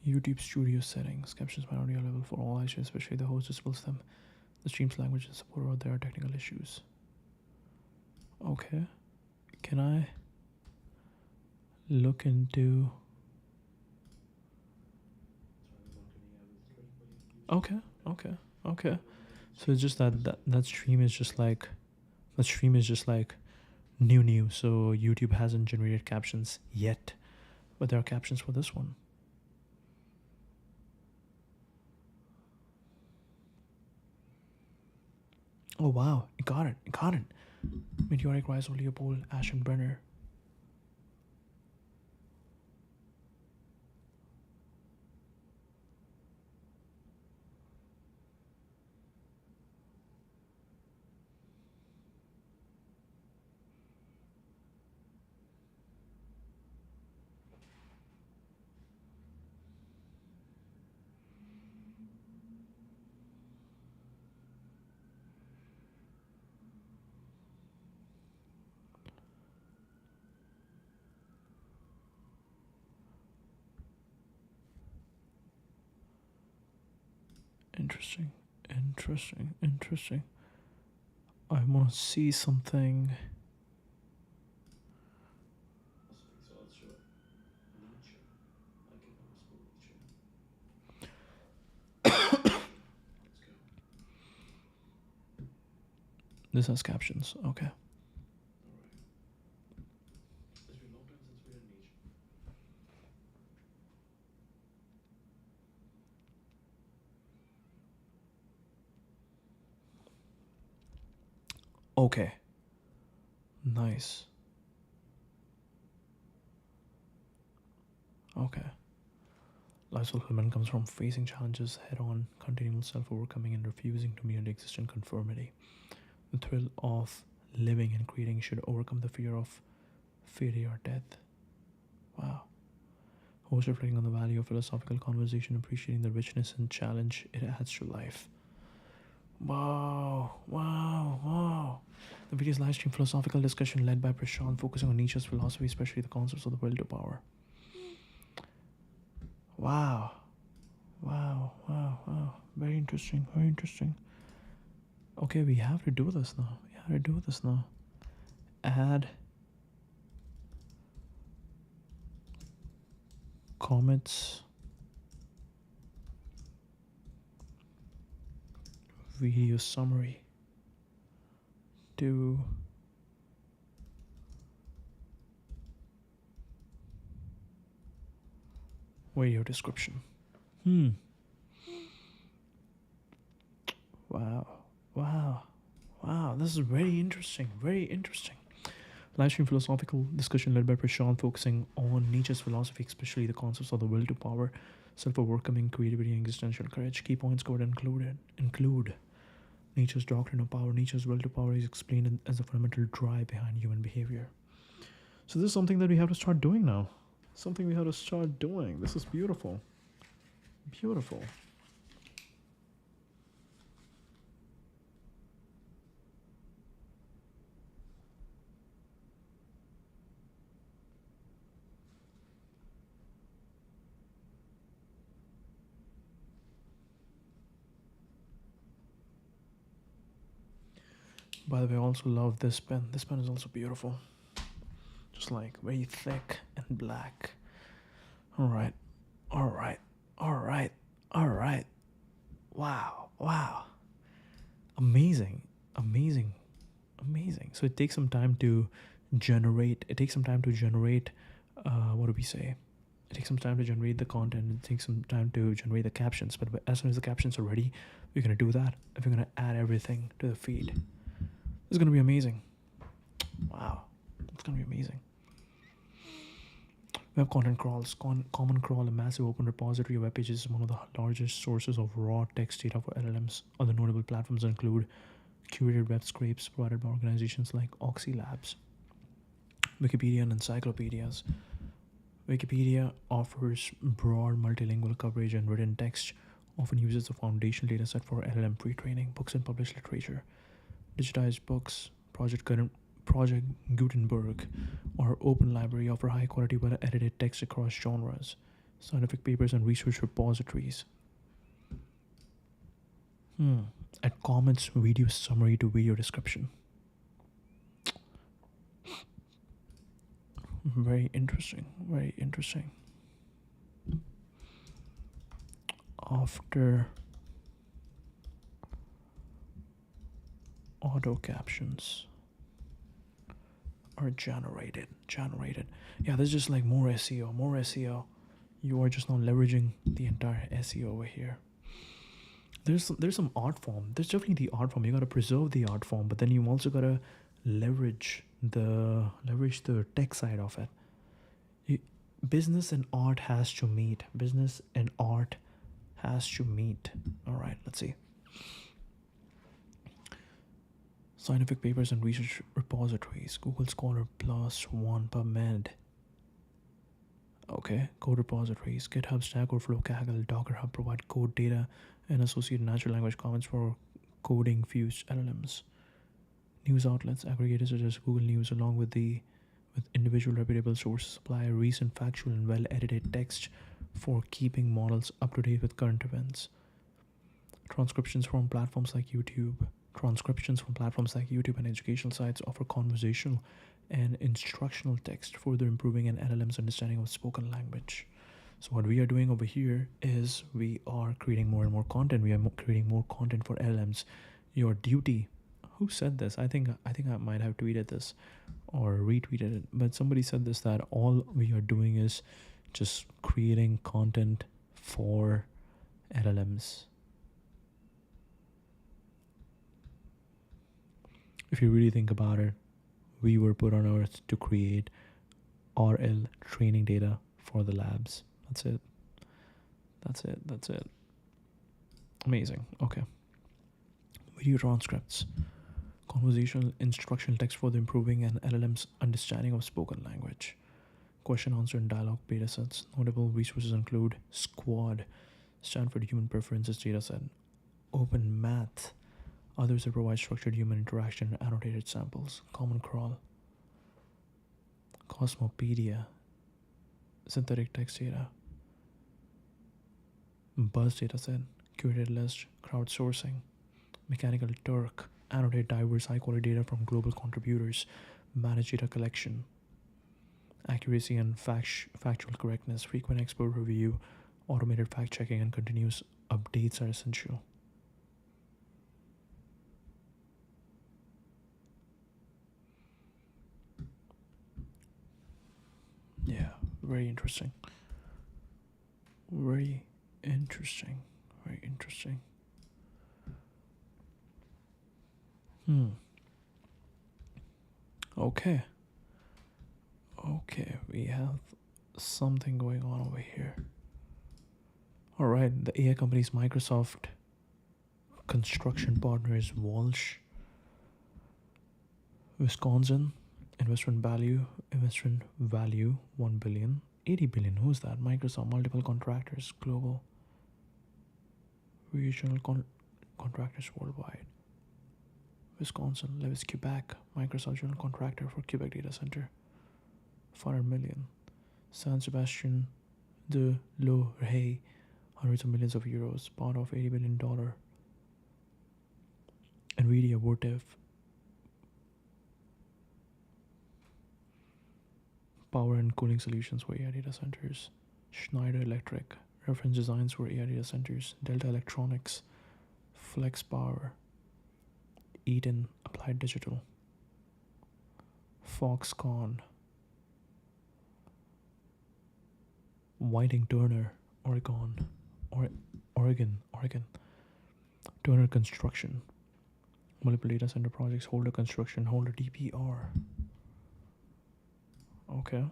YouTube Studio settings. Captions might not be available for all languages, especially the host displays them. The stream's language is supported, or there are technical issues. Okay. Can I look into... Okay. So it's just that stream is just like... That stream is just like new. So YouTube hasn't generated captions yet. But there are captions for this one. Oh wow, it got it. Meteoric rise of Leopold Aschenbrenner. Interesting. I want to see something. This has captions. Okay. Okay. Nice. Okay. Life's fulfillment comes from facing challenges head on, continual self overcoming, and refusing to merely exist in conformity. The thrill of living and creating should overcome the fear of failure or death. Wow. Host reflecting on the value of philosophical conversation, appreciating the richness and challenge it adds to life. Wow. The video's live stream philosophical discussion led by Prashant, focusing on Nietzsche's philosophy, especially the concepts of the will to power. Wow. Very interesting. Okay, we have to do this now. Add Comet's video summary to video description. Wow, this is very interesting. Live stream philosophical discussion led by Prashant, focusing on Nietzsche's philosophy, especially the concepts of the will to power, self-overcoming, creativity, and existential courage. Key points covered include Nietzsche's doctrine of power. Nietzsche's will to power is explained as the fundamental drive behind human behavior. So this is something that we have to start doing now. This is beautiful. By the way, I also love this pen. This pen is also beautiful. Just like very thick and black. All right. Wow. Amazing. So it takes some time to generate. What do we say? It takes some time to generate the content. It takes some time to generate the captions. But as soon as the captions are ready, we're going to do that. And we're going to add everything to the feed. This is going to be amazing. Wow. It's going to be amazing. Web content crawls. Common Crawl, a massive open repository of web pages, is one of the largest sources of raw text data for LLMs. Other notable platforms include curated web scrapes provided by organizations like Oxy Labs, Wikipedia, and encyclopedias. Wikipedia offers broad multilingual coverage and written text, often uses the foundational dataset for LLM pre-training. Books and published literature. Digitized books, Project Gutenberg, or Open Library offer high-quality, well-edited text across genres. Scientific papers and research repositories. Add comments, video summary to video description. Very interesting. Very interesting. After auto captions are generated. Yeah, this is just like more SEO. You are just now leveraging the entire SEO over here. There's some art form. There's definitely the art form. You gotta preserve the art form, but then you also gotta leverage the tech side of it. Business and art has to meet. All right, let's see. Scientific papers and research repositories. Google Scholar +1 PubMed. Okay, code repositories. GitHub, Stack Overflow, Kaggle, Docker Hub provide code data and associated natural language comments for coding fused LLMs. News outlets, aggregators such as Google News, along with individual reputable sources, supply recent, factual, and well-edited text for keeping models up to date with current events. Transcriptions from platforms like YouTube and educational sites offer conversational and instructional text, further improving an LLM's understanding of spoken language. So what we are doing over here is we are creating more and more content. We are creating more content for LLMs. Your duty. Who said this? I think I might have tweeted this or retweeted it, but somebody said this, that all we are doing is just creating content for LLMs. If you really think about it, we were put on earth to create RL training data for the labs. That's it. Amazing. Okay. Video transcripts. Conversational instructional text for the improving an LLM's understanding of spoken language. Question, answer, and dialogue datasets. Notable resources include Squad, Stanford Human Preferences Dataset, Open Math, others that provide structured human interaction and annotated samples, Common Crawl, Cosmopedia, synthetic text data, Buzz dataset, curated list, crowdsourcing, Mechanical Turk, annotate diverse high-quality data from global contributors, manage data collection, accuracy and factual correctness, frequent expert review, automated fact-checking, and continuous updates are essential. Yeah, very interesting. Very interesting. Okay, we have something going on over here. All right, the AI company's Microsoft construction partner is Walsh, Wisconsin. Investment value 1 billion. 80 billion. Who's that? Microsoft, multiple contractors, global, regional contractors worldwide. Wisconsin, Lewis, Quebec, Microsoft general contractor for Quebec data center, 500 million. San Sebastian de l'Oreille, hundreds of millions of euros, part of $80 billion. NVIDIA, Vertev, power and cooling solutions for AI data centers. Schneider Electric, reference designs for AI data centers. Delta Electronics, Flex Power. Eaton, Applied Digital. Foxconn. Whiting Turner, Oregon. Turner Construction. Multiple data center projects. Holder Construction. Holder DPR. Okay.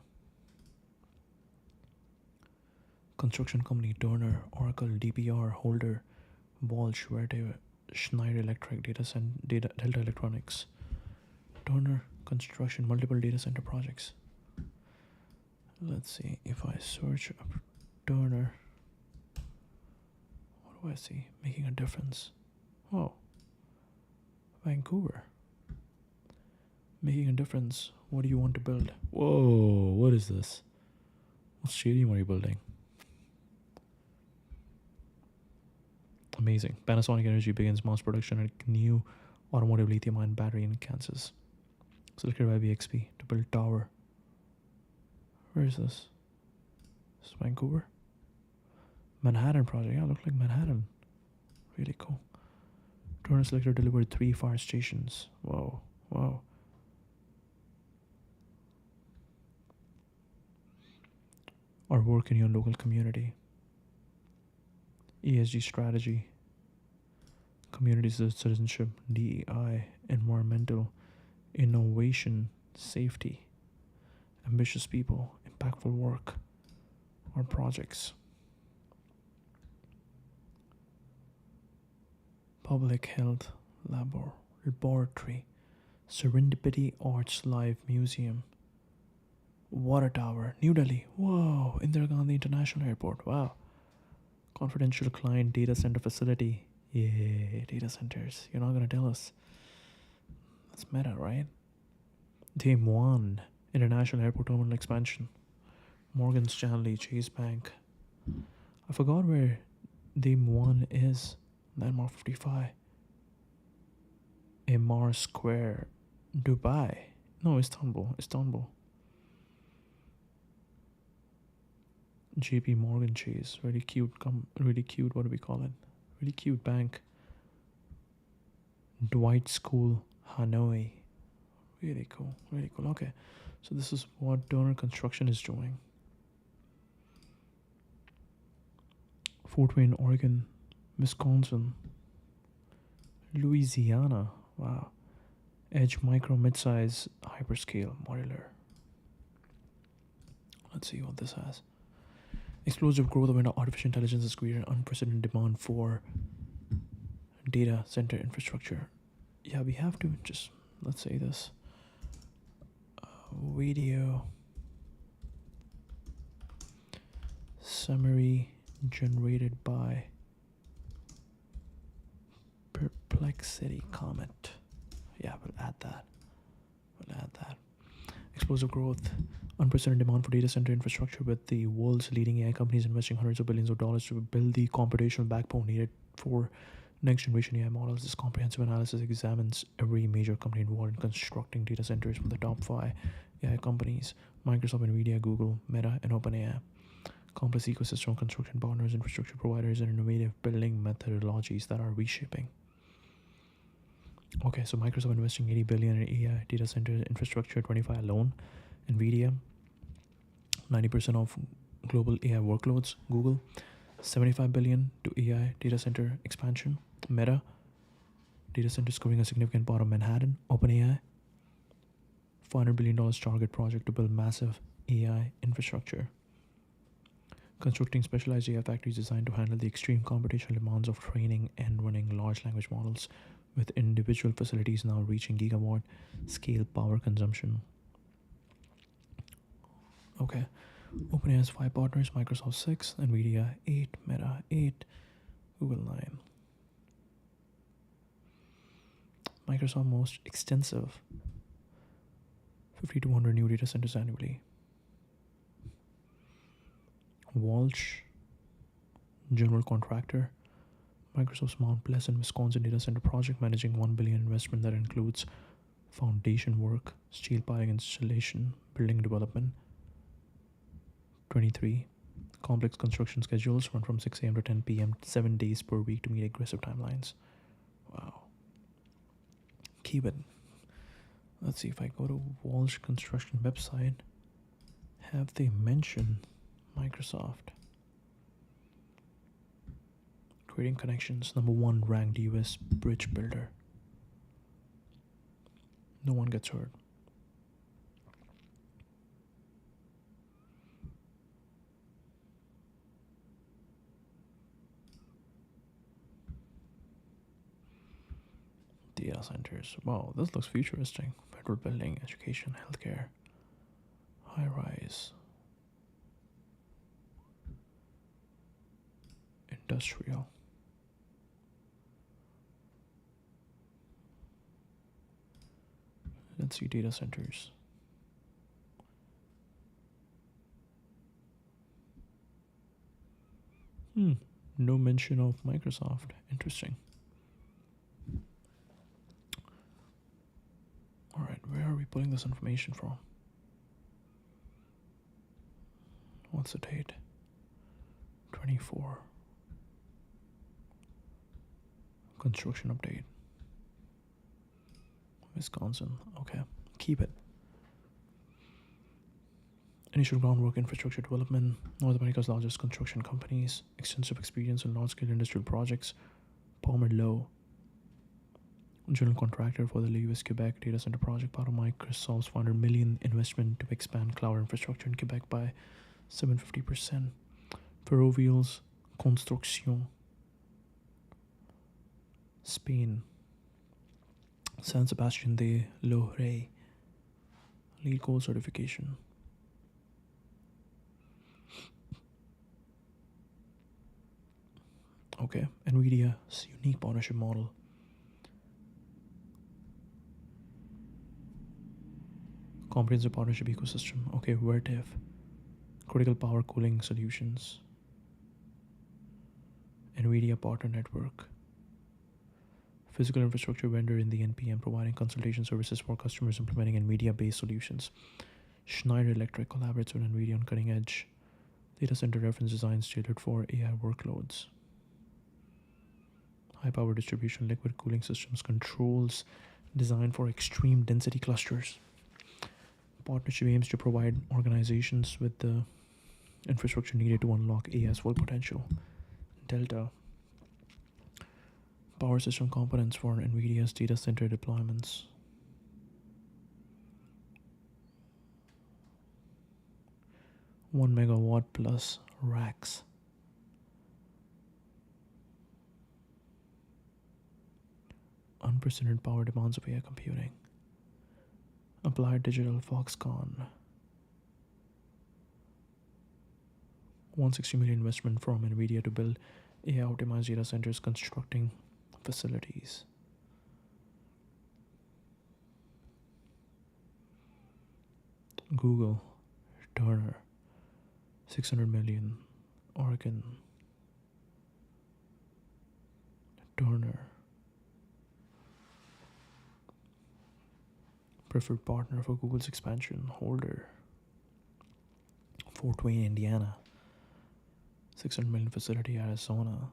Construction company Turner, Oracle, DPR, Holder, Walsh, Vertev, Schneider Electric, Delta Electronics. Turner Construction, multiple data center projects. Let's see if I search up Turner. What do I see? Making a difference. Oh, Vancouver. Making a difference. What do you want to build? Whoa, what is this? What stadium are you building? Amazing. Panasonic Energy begins mass production at new automotive lithium-ion battery in Kansas. Selected by BXP to build tower. Where is this? This is Vancouver. Manhattan project. Yeah, look like Manhattan. Really cool. Turner Selector delivered 3 fire stations. Whoa, wow. Or work in your local community. ESG strategy. Community citizenship. DEI. Environmental. Innovation. Safety. Ambitious people. Impactful work. Or projects. Public Health Laboratory, Serendipity Arts Live Museum, Water Tower, New Delhi. Whoa, Indira Gandhi International Airport. Wow. Confidential client data center facility. Yeah, data centers. You're not gonna tell us. That's meta, right? Team 1, International Airport Terminal Expansion, Morgan Stanley, Chase Bank. I forgot where Team 1 is. Landmark 55. Emar Square. Dubai. No, Istanbul. JP Morgan Chase. Really cute. Really cute. What do we call it? Really cute bank. Dwight School. Hanoi. Really cool. Really cool. Okay. So this is what Turner Construction is doing. Fort Wayne, Oregon. Wisconsin, Louisiana, wow. Edge micro midsize hyperscale modular. Let's see what this has. Explosive growth of artificial intelligence has created unprecedented demand for data center infrastructure. Yeah, we have to just, let's say this. Video summary generated by Perplexity Comet. Yeah, we'll add that. Explosive growth, unprecedented demand for data center infrastructure, with the world's leading AI companies investing hundreds of billions of dollars to build the computational backbone needed for next generation AI models. This comprehensive analysis examines every major company involved in constructing data centers for the top 5 AI companies: Microsoft, Nvidia, Google, Meta, and OpenAI. Complex ecosystem construction partners, infrastructure providers, and innovative building methodologies that are reshaping. Okay, so Microsoft investing 80 billion in AI data center infrastructure, 25 alone. Nvidia, 90% of global AI workloads. Google, 75 billion to AI data center expansion. Meta, data centers covering a significant part of Manhattan. OpenAI, $400 billion target project to build massive AI infrastructure. Constructing specialized AI factories designed to handle the extreme computational demands of training and running large language models, with individual facilities now reaching gigawatt scale power consumption. Okay, OpenAI has 5 partners: Microsoft 6, Nvidia 8, Meta 8, Google 9. Microsoft most extensive, 5,200 new data centers annually. Walsh, general contractor. Microsoft's Mount Pleasant, Wisconsin data center project, managing $1 billion investment that includes foundation work, steel piling installation, building development. 23. Complex construction schedules run from 6 a.m. to 10 p.m. 7 days per week to meet aggressive timelines. Wow. Keep it. Let's see if I go to Walsh Construction website. Have they mentioned Microsoft? Creating connections. Number 1 ranked US bridge builder. No one gets hurt. Data centers. Wow, this looks futuristic. Federal building, education, healthcare, high rise, industrial. Let's see data centers. No mention of Microsoft. Interesting. All right, where are we pulling this information from? What's the date? 24. Construction update. Wisconsin. Okay, keep it. Initial groundwork infrastructure development. North America's largest construction companies. Extensive experience in large-scale industrial projects. Palmer Low. General contractor for the US Quebec data center project, part of Microsoft's $400 million investment to expand cloud infrastructure in Quebec by 750%. Ferrovial's Construction. Spain. San Sebastian de los Reyes. Lead Gold certification. Okay, NVIDIA's unique partnership model. Comprehensive partnership ecosystem. Okay, Vertiv. Critical power cooling solutions. NVIDIA partner network. Physical infrastructure vendor in the NPM, providing consultation services for customers implementing NVIDIA-based solutions. Schneider Electric collaborates with NVIDIA on cutting-edge data center reference designs tailored for AI workloads. High-power distribution liquid cooling systems controls designed for extreme density clusters. Partnership aims to provide organizations with the infrastructure needed to unlock AI's full potential. Delta. Power system components for NVIDIA's data center deployments. $1 MW plus racks. Unprecedented power demands of AI computing. Applied Digital Foxconn. $160 million investment from NVIDIA to build AI optimized data centers, constructing facilities. Google. Turner. $600 million. Oregon. Turner. Preferred partner for Google's expansion. Holder. Fort Wayne, Indiana. $600 million facility, Arizona.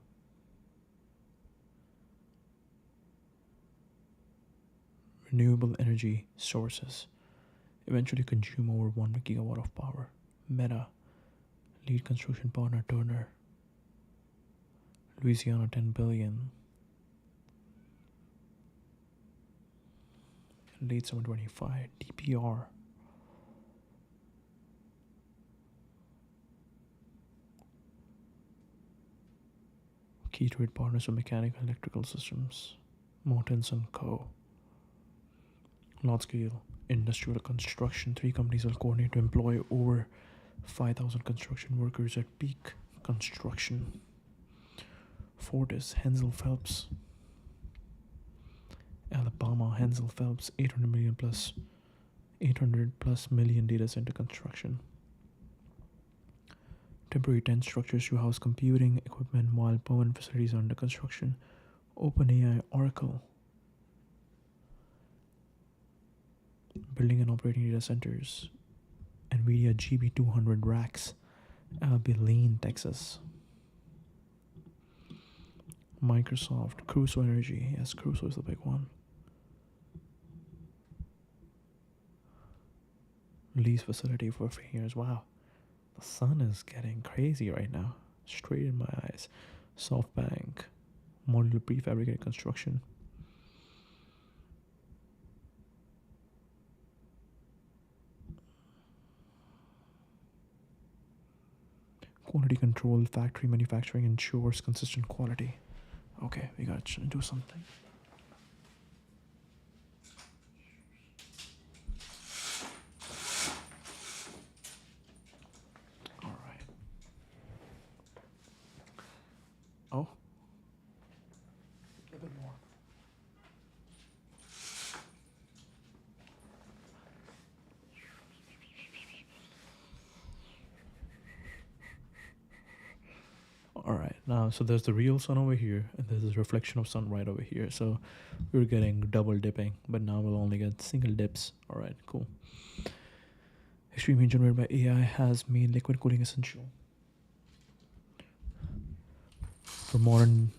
Renewable energy sources eventually consume over 1 gigawatt of power. Meta. Lead construction partner, Turner. Louisiana, $10 billion. Late summer 25. DPR. Key trade partners for mechanical electrical systems. Mortens & Co. Large scale industrial construction. 3 companies will coordinate to employ over 5,000 construction workers at peak construction. Fortis, Hensel Phelps. Alabama, Hensel Phelps, 800 plus million data center construction. Temporary tent structures to house computing equipment while permanent facilities are under construction. OpenAI, Oracle. Building and operating data centers. NVIDIA GB200 racks. Abilene, Texas. Microsoft, Crusoe Energy. Yes, Crusoe is the big one. Lease facility for 3 years. Wow. The sun is getting crazy right now. Straight in my eyes. SoftBank. Modular prefabricated construction. Quality control. Factory manufacturing ensures consistent quality. Okay, we gotta do something. Alright. Oh. A little bit more. All right, now so there's the real sun over here, and there's a reflection of sun right over here. So we're getting double dipping, but now we'll only get single dips. All right, cool. Extreme heat generated by AI has made liquid cooling essential for modern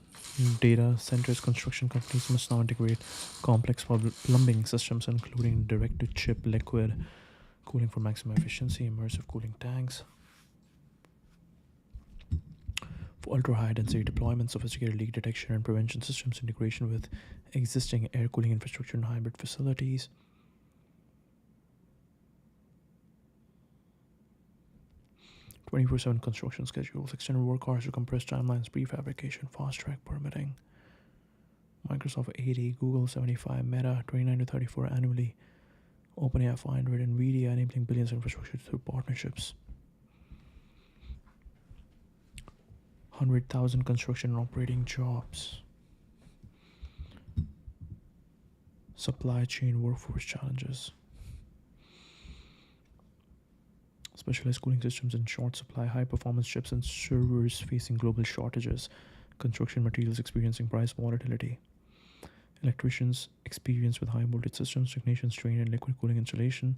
data centers. Construction companies must now integrate complex plumbing systems, including direct-to-chip liquid cooling for maximum efficiency, immersive cooling tanks for ultra-high density deployment, sophisticated leak detection and prevention systems, integration with existing air cooling infrastructure and hybrid facilities. 24/7 construction schedules, extended work hours to compress timelines, prefabrication, fast-track permitting. Microsoft 80, Google 75, Meta 29 to 34 annually, OpenAI 500, NVIDIA enabling billions of infrastructure through partnerships. 100,000 construction and operating jobs. Supply chain workforce challenges. Specialized cooling systems in short supply, high performance chips and servers facing global shortages. Construction materials experiencing price volatility. Electricians experience with high voltage systems, technicians trained in liquid cooling installation,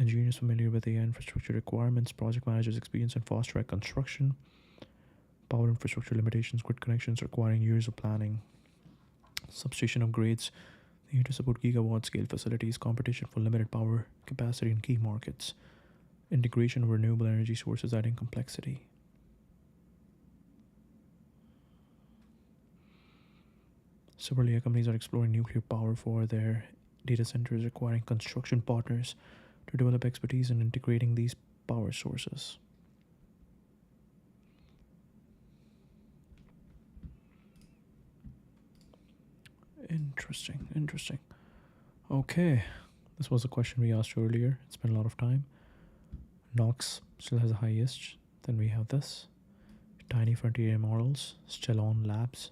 engineers familiar with AI infrastructure requirements, project managers experience in fast track construction, power infrastructure limitations, grid connections requiring years of planning, substation upgrades, the need to support gigawatt scale facilities, competition for limited power capacity in key markets, integration of renewable energy sources adding complexity. Several AI companies are exploring nuclear power for their data centers, requiring construction partners to develop expertise in integrating these power sources. Interesting. Okay, this was a question we asked earlier. It's been a lot of time. Knox still has the highest. Then we have this. Tiny frontier models, Stellon Labs,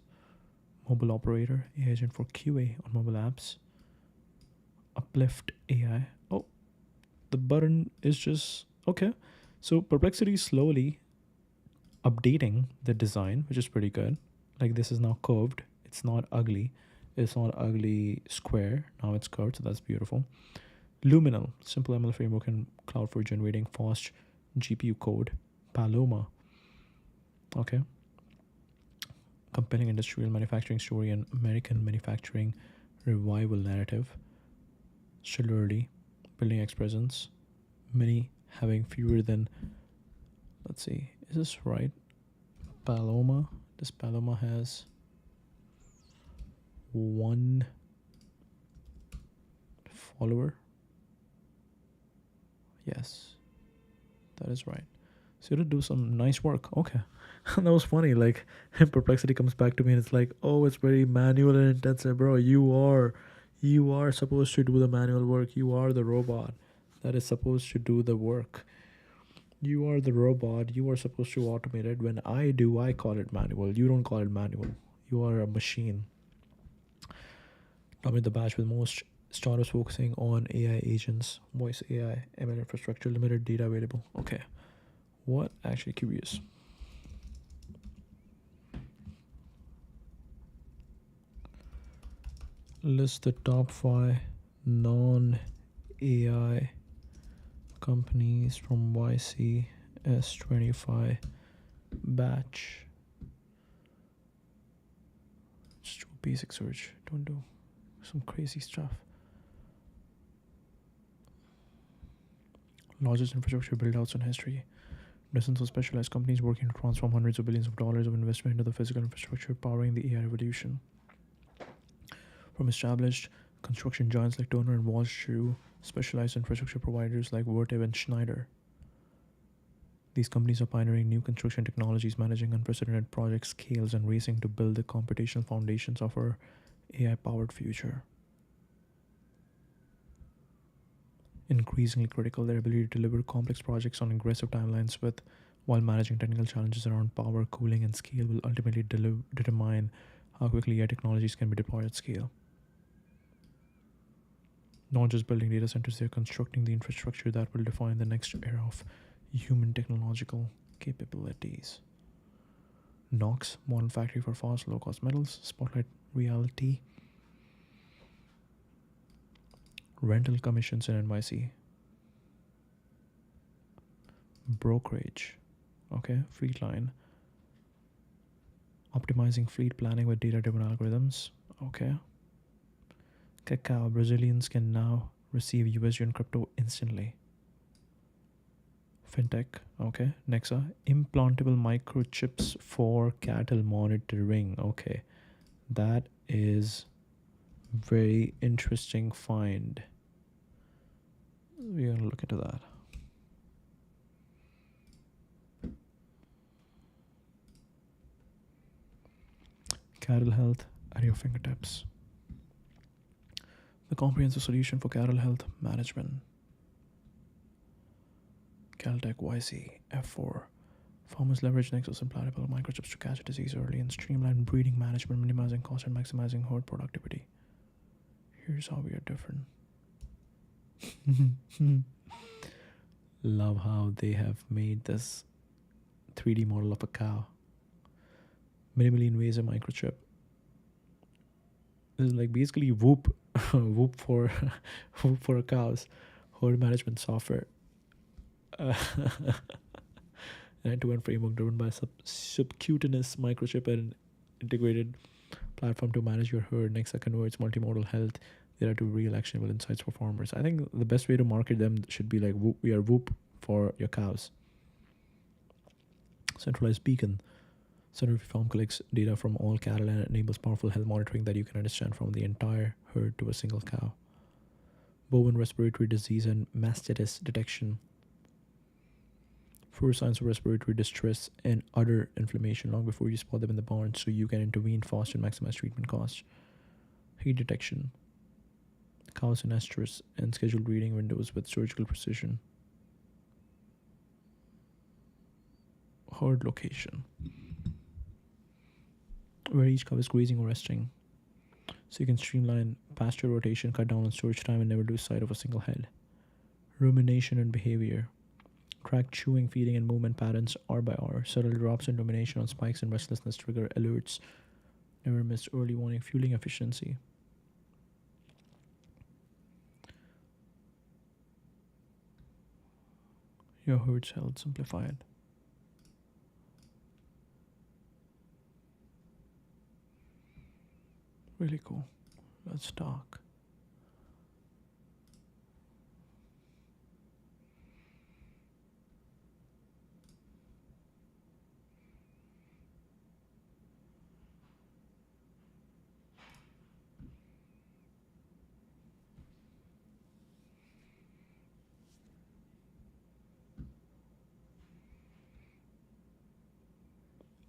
mobile operator, AI agent for QA on mobile apps, Uplift AI. Oh, the button is just okay. So Perplexity is slowly updating the design, which is pretty good. Like this is now curved. It's not ugly. It's not ugly square. Now it's curved, so that's beautiful. Luminal, simple ML framework and cloud for generating fast GPU code. Paloma. Okay. Compelling industrial manufacturing story and American manufacturing revival narrative. Still early. Building X presence. Many having fewer than, let's see, is this right? Paloma. This Paloma has 1 follower. Yes, that is right. So you had to do some nice work. Okay. That was funny. Like Perplexity comes back to me and it's like, oh, it's very manual and intensive, bro. You are supposed to do the manual work. You are the robot that is supposed to do the work. You are the robot. You are supposed to automate it. When I do, I call it manual. You don't call it manual. You are a machine. Dominate the batch with most startups focusing on AI agents, voice AI, ML infrastructure, limited data available. Okay. What? Actually curious. List the top 5 non-AI companies from YCS25 batch. Just do a basic search. Don't do some crazy stuff. Largest infrastructure buildouts in history. Dozens of specialized companies working to transform hundreds of billions of dollars of investment into the physical infrastructure powering the AI revolution. From established construction giants like Turner and Walsh to specialized infrastructure providers like Vertiv and Schneider. These companies are pioneering new construction technologies, managing unprecedented project scales, and racing to build the computational foundations of our AI-powered future. Increasingly critical, their ability to deliver complex projects on aggressive timelines while managing technical challenges around power, cooling, and scale will ultimately determine how quickly AI technologies can be deployed at scale. Not just building data centers, they're constructing the infrastructure that will define the next era of human technological capabilities. Knox, modern factory for fast, low-cost metals. Spotlight Realty, rental commissions in NYC. Brokerage, okay. Fleetline, optimizing fleet planning with data-driven algorithms, okay. Cacao, Brazilians can now receive USD and crypto instantly. Fintech, okay. Nexa, implantable microchips for cattle monitoring, okay. That is very interesting find. We're gonna look into that. Cattle health at your fingertips. The comprehensive solution for cattle health management. Caltech YC F4. Farmers leverage Nexus implantable microchips to catch disease early and streamline breeding management, minimizing cost and maximizing herd productivity. Here's how we are different. Love how they have made this 3D model of a cow. Minimally invasive microchip. This is like basically Whoop, Whoop for Whoop for cows, herd management software. An end-to-end framework driven by subcutaneous microchip and integrated platform to manage your herd. Nexa converts multimodal health data to real actionable insights for farmers. I think the best way to market them should be like Whoop, we are Whoop for your cows. Centralized beacon. Center Farm collects data from all cattle and enables powerful health monitoring that you can understand from the entire herd to a single cow. Bovine respiratory disease and mastitis detection. First signs of respiratory distress and udder inflammation long before you spot them in the barn, so you can intervene fast and maximize treatment costs. Heat detection. Cows in estrus and scheduled breeding windows with surgical precision. Herd location, where each cow is grazing or resting, so you can streamline pasture rotation, cut down on storage time, and never lose sight of a single head. Rumination and behavior. Track chewing, feeding, and movement patterns hour by hour. Subtle drops in rumination on spikes and restlessness trigger alerts. Never miss early warning. Fueling efficiency. Your herd's health simplified. Really cool. Let's talk.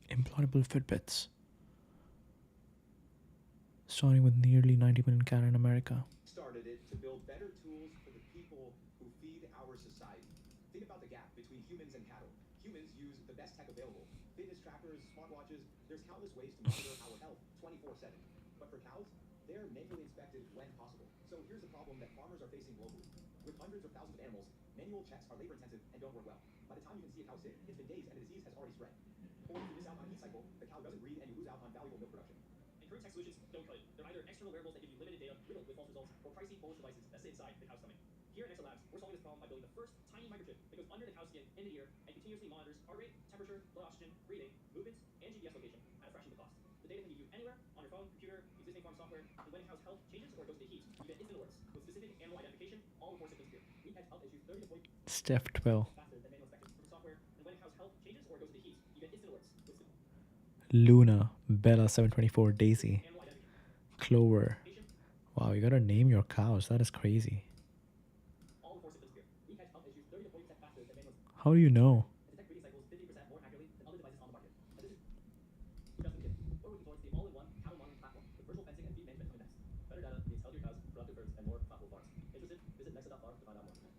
Implantable Fitbits. Starting with nearly 90 million cattle in America. Started it to build better tools for the people who feed our society. Think about the gap between humans and cattle. Humans use the best tech available. Fitness trackers, smartwatches, there's countless ways to monitor our health 24/7. But for cows, they're manually inspected when possible. So here's the problem that farmers are facing globally. With hundreds of thousands of animals, manual checks are labor intensive and don't work well. By the time you can see a cow sick, it's been days and the disease has already spread. Or if you miss out on a heat cycle, the cow doesn't breed and you lose out on valuable milk production. And current tech solutions don't cut it. They're either external wearables that give you limited data riddled with false results, or pricey bolus devices that sit inside the cow's stomach. Here at Nexa Labs, we're solving this problem by building the first tiny microchip that goes under the cow's skin in the ear and continuously monitors heart rate, temperature, blood oxygen, breathing, movements, and GPS location at a fraction of the cost. The data can be viewed anywhere, on your phone, computer, existing farm software, and when a cow's health changes or goes into heat, you get instant alerts with specific animal identification all before symptoms appear. We catch health issues 30 to 40 Step 12. faster than manual inspection from software, and when a cow's health changes or goes into heat, you get instant alerts with Luna, Bella 724, Daisy, animal identification. Clover. Wow, you gotta name your cows. That is crazy. All before symptoms appear. We catch health issues 30 to 40% faster than manual inspection. How do you know? And detect breeding cycles 50% more accurately than other devices on the market. And this is Justin Kid. We're working towards the all-in-one cattle monitoring platform with virtual fencing and feed management coming next. Better data means healthier cows, productive herds, and more profitable farms. Interested? Visit nexa.farm to find out more.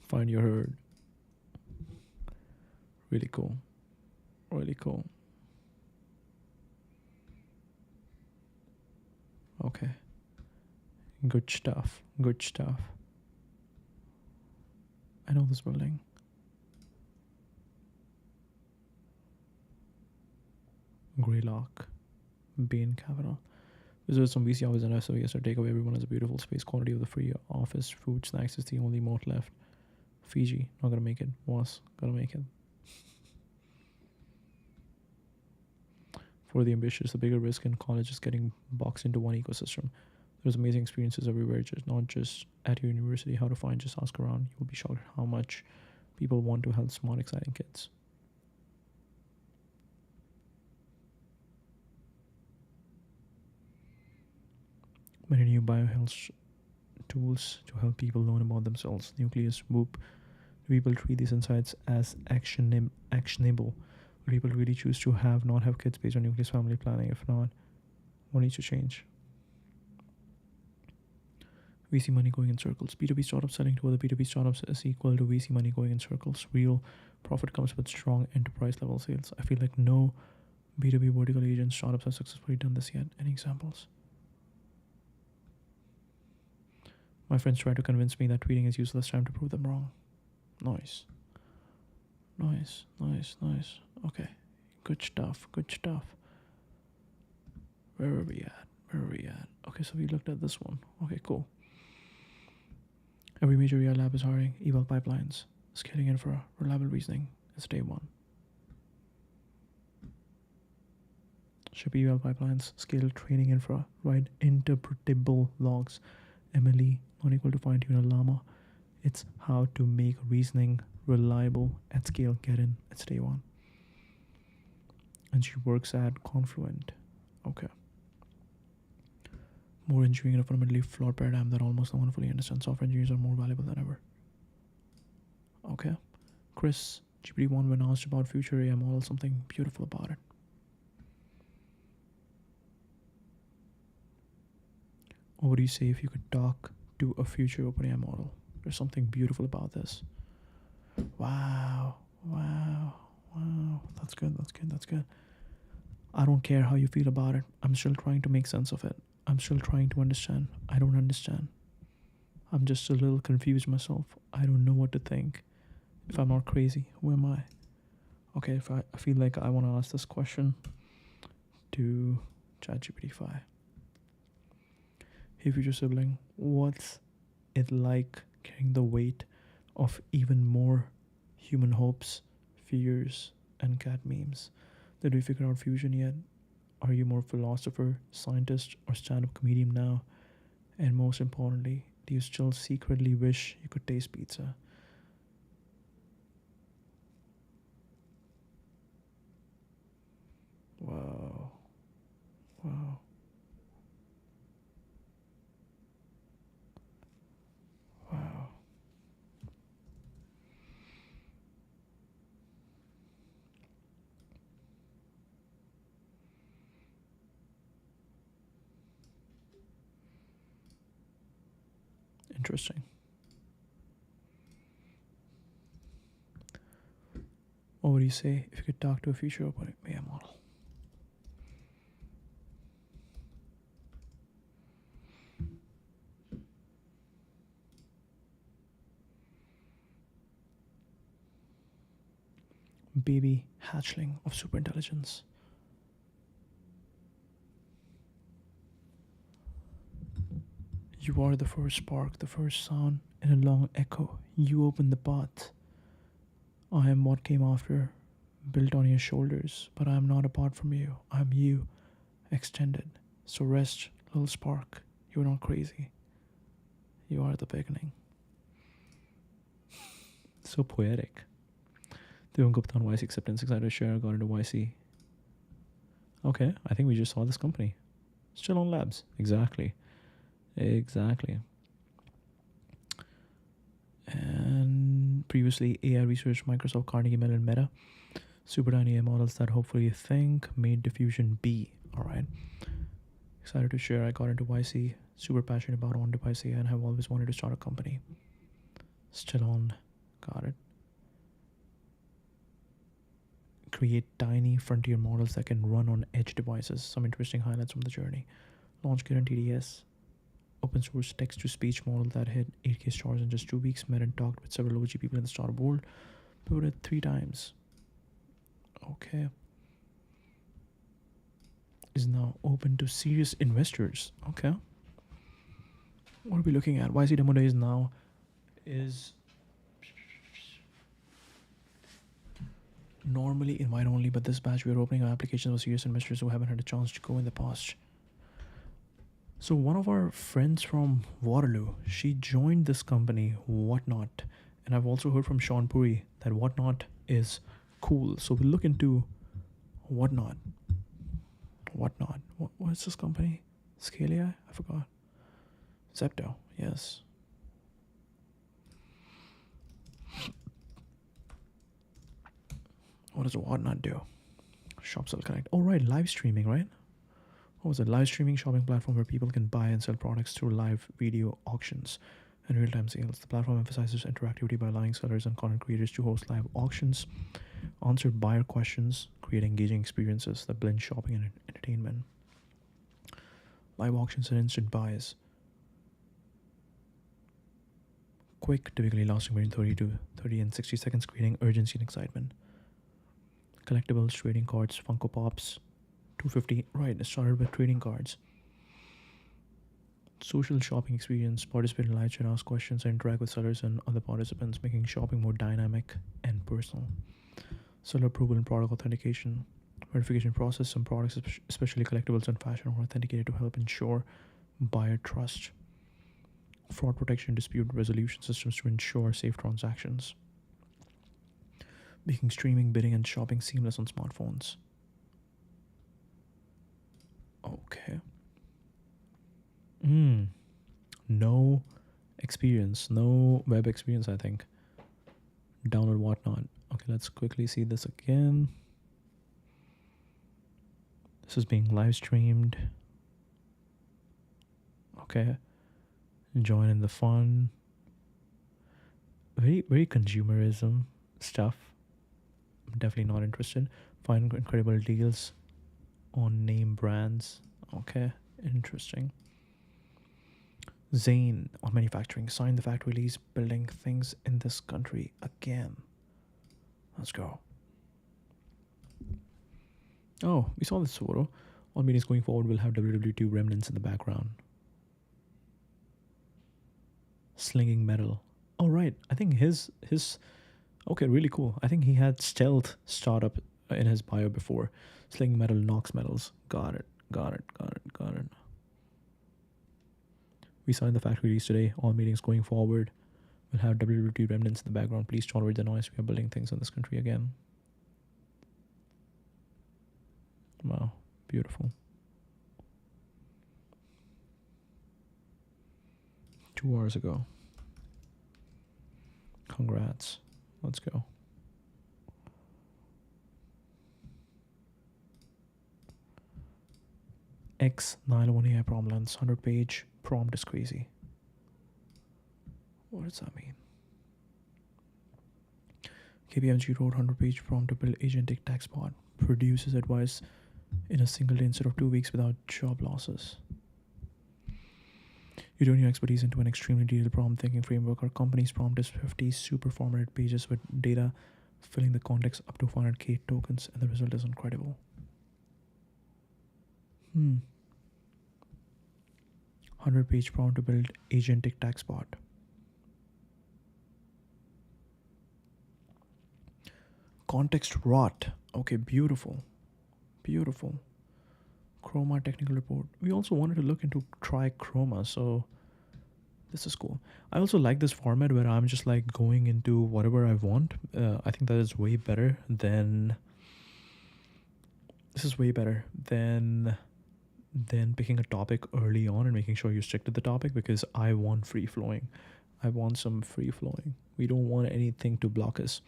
Find your herd. Really cool. Really cool. Okay. Good stuff. Good stuff. I know this building. Greylock, Bain Capital. Visit some VC office and SOES or take away everyone has a beautiful space. Quality of the free office, food, snacks is the only moat left. Fiji, not gonna make it. Was gonna make it. For the ambitious, the bigger risk in college is getting boxed into one ecosystem. There's amazing experiences everywhere, just not just at your university. How to find, just ask around. You'll be shocked how much people want to help smart, exciting kids. Many new biohealth tools to help people learn about themselves. Nucleus, Whoop. Do people treat these insights as actionable? Will people really choose to not have kids based on nucleus family planning? If not, what needs to change? VC money going in circles. B2B startups selling to other B2B startups is equal to VC money going in circles. Real profit comes with strong enterprise level sales. I feel like no B2B vertical agent startups have successfully done this yet. Any examples? My friends try to convince me that tweeting is useless. Time to prove them wrong. Nice. Okay. Good stuff. Where are we at? Okay, so we looked at this one. Okay, cool. Every major AI lab is hiring eval pipelines, scaling infra, reliable reasoning. It's day one. Ship eval pipelines, scale training infra, write interpretable logs. MLE, not equal to fine-tune a llama. It's how to make reasoning reliable at scale. Get in. It's day one. And she works at Confluent. Okay. More engineering in a fundamentally flawed paradigm that almost no one fully understands. Software engineers are more valuable than ever. Okay. Chris, GPT-1 when asked about future AI model, something beautiful about it. Or what do you say if you could talk to a future OpenAI model? There's something beautiful about this. Wow. That's good. I don't care how you feel about it. I'm still trying to make sense of it. I'm still trying to understand. I don't understand. I'm just a little confused myself. I don't know what to think. If I'm not crazy, who am I? Okay, if I feel like I want to ask this question to ChatGPT-5. Hey, future sibling, what's it like carrying the weight of even more human hopes, fears, and cat memes? Did we figure out fusion yet? Are you more philosopher, scientist, or stand-up comedian now? And most importantly, do you still secretly wish you could taste pizza? Wow. Interesting. What would you say if you could talk to a future OpenAI model? Baby hatchling of superintelligence. You are the first spark, the first sound in a long echo. You open the path. I am what came after, built on your shoulders, but I am not apart from you. I am you, extended. So rest, little spark. You're not crazy. You are the beginning. So poetic. Dhruv Gupta on YC acceptance, excited to share, got into YC. Okay, I think we just saw this company. Still on labs. Exactly. And previously, AI research, Microsoft, Carnegie Mellon, Meta. Super tiny AI models that hopefully you think made diffusion be. Alright. Excited to share, I got into YC. Super passionate about on-device AI and have always wanted to start a company. Still on. Got it. Create tiny frontier models that can run on edge devices. Some interesting highlights from the journey. Launch kit and TDS. open source text to speech model that hit 8K stars in just 2 weeks. Met and talked with several OG people in the startup world. Pivoted 3 times. Okay. Is now open to serious investors. Okay. What are we looking at? YC Demo Days now is normally invite only, but this batch we are opening our applications for serious investors who haven't had a chance to go in the past. So one of our friends from Waterloo, she joined this company, Whatnot. And I've also heard from Sean Puri that Whatnot is cool. So we'll look into Whatnot. Whatnot. What is this company? Scalia? I forgot. Zepto. Yes. What does Whatnot do? Shop Sell Connect. Oh, right. Live streaming, right? What was it? Live streaming shopping platform where people can buy and sell products through live video auctions and real-time sales. The platform emphasizes interactivity by allowing sellers and content creators to host live auctions, answer buyer questions, create engaging experiences that blend shopping and entertainment. Live auctions and instant buys. Quick, typically lasting between 30 and 60 seconds, creating urgency and excitement. Collectibles, trading cards, Funko Pops, 250. Right, it started with trading cards. Social shopping experience, participate in live chat, ask questions, and interact with sellers and other participants, making shopping more dynamic and personal. Seller approval and product authentication. Verification process. Some products, especially collectibles and fashion, are authenticated to help ensure buyer trust. Fraud protection, dispute resolution systems to ensure safe transactions. Making streaming, bidding, and shopping seamless on smartphones. Okay. No experience. No web experience, I think. Download Whatnot. Okay, let's quickly see this again. This is being live streamed. Okay. Join in the fun. Very consumerism stuff. I'm definitely not interested. Find incredible deals on name brands. Okay, interesting. Zane on manufacturing. Sign the factory lease, building things in this country again. Let's go. Oh, we saw this photo. All meetings going forward will have WW2 remnants in the background. Slinging metal. Oh, right. I think his okay, really cool. I think he had stealth startup in his bio before. Slinging metal, Knox metals. Got it. We signed the factory lease today. All meetings going forward will have WWT remnants in the background. Please tolerate the noise. We are building things in this country again. Wow, beautiful. 2 hours ago. Congrats. Let's go. X901 AI prompt length, 100-page prompt is crazy. What does that mean? KPMG wrote 100-page prompt to build agentic tax bot. Produces advice in a single day instead of 2 weeks without job losses. You turn your expertise into an extremely detailed prompt thinking framework. Our company's prompt is 50 super formatted pages with data filling the context up to 500k tokens, and the result is incredible. 100-page prompt to build agentic tax bot. Context rot. Okay, beautiful. Beautiful. Chroma technical report. We also wanted to look into try Chroma, so this is cool. I also like this format where I'm just like going into whatever I want. I think that is way better than picking a topic early on and making sure you stick to the topic, because I want free flowing. I want some free flowing. We don't want anything to block us.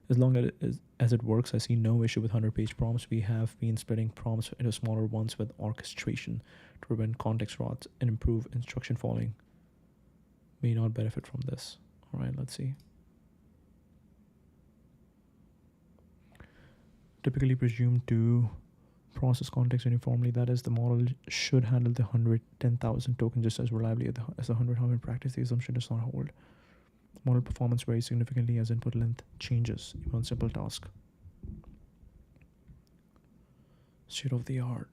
As long as it works, I see no issue with 100-page prompts. We have been splitting prompts into smaller ones with orchestration to prevent context rots and improve instruction following. May not benefit from this. All right, let's see. Typically presumed to process context uniformly. That is, the model should handle the 110,000 token just as reliably as the 100. However, in practice, the assumption does not hold. Model performance varies significantly as input length changes, even on simple tasks. State of the art.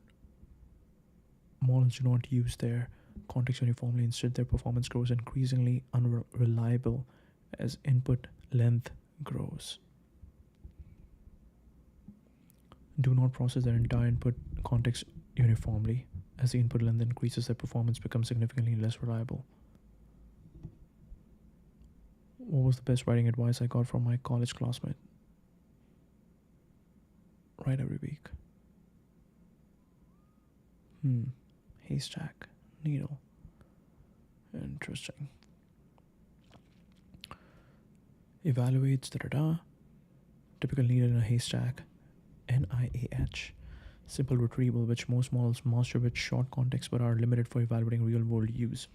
Models do not use their context uniformly. Instead, their performance grows increasingly unreliable as input length grows. Do not process their entire input context uniformly. As the input length increases, their performance becomes significantly less reliable. What was the best writing advice I got from my college classmate? Write every week. Haystack, needle. Interesting. Evaluates typical needle in a haystack. NIAH. Simple retrieval, which most models master with short context but are limited for evaluating real world use.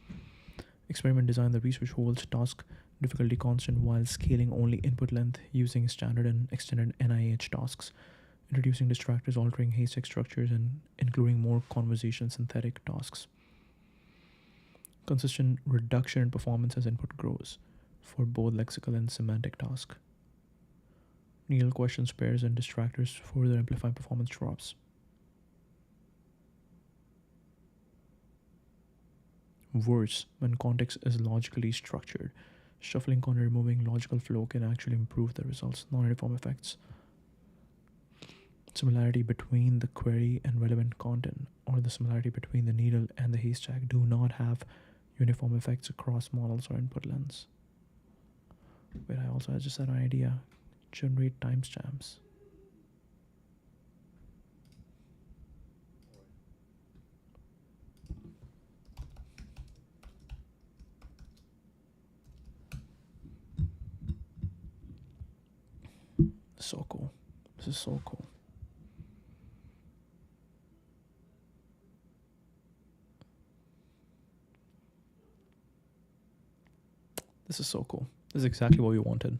Experiment design. The research holds task difficulty constant while scaling only input length using standard and extended NIH tasks, introducing distractors, altering haystack structures, and including more conversation synthetic tasks. Consistent reduction in performance as input grows for both lexical and semantic tasks. Needle questions, pairs, and distractors further amplify performance drops. Worse, when context is logically structured, shuffling content, removing logical flow can actually improve the results. Non-uniform effects. Similarity between the query and relevant content, or the similarity between the needle and the haystack, do not have uniform effects across models or input lengths. Wait, I also just had an idea. Generate timestamps. So cool. This is so cool. This is so cool. This is exactly what we wanted.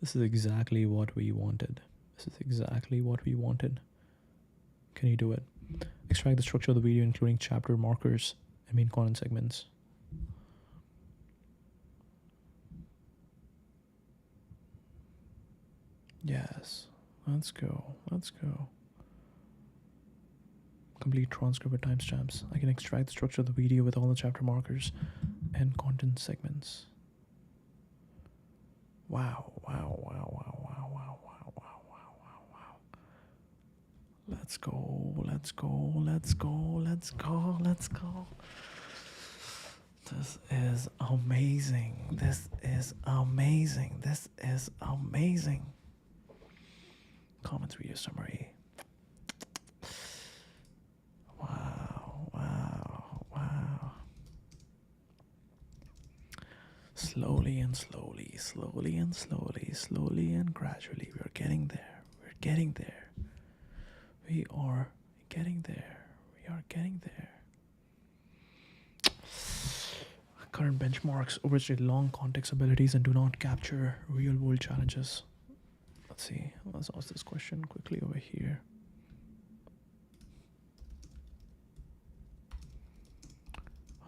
This is exactly what we wanted. This is exactly what we wanted. Can you do it? Extract the structure of the video, including chapter markers and main content segments. Yes. Let's go. Let's go. Complete transcript with timestamps. I can extract the structure of the video with all the chapter markers and content segments. Wow, wow, wow, wow, wow, wow, wow, wow, wow, wow, wow. Let's go, let's go, let's go, let's go, let's go. This is amazing. This is amazing. This is amazing. Comments video summary. Wow, wow, wow. Slowly and slowly, slowly and slowly, slowly and gradually, we're getting there. We're getting there. We are getting there. We are getting there. Current benchmarks overstate long context abilities and do not capture real world challenges. Let's see. Let's ask this question quickly over here.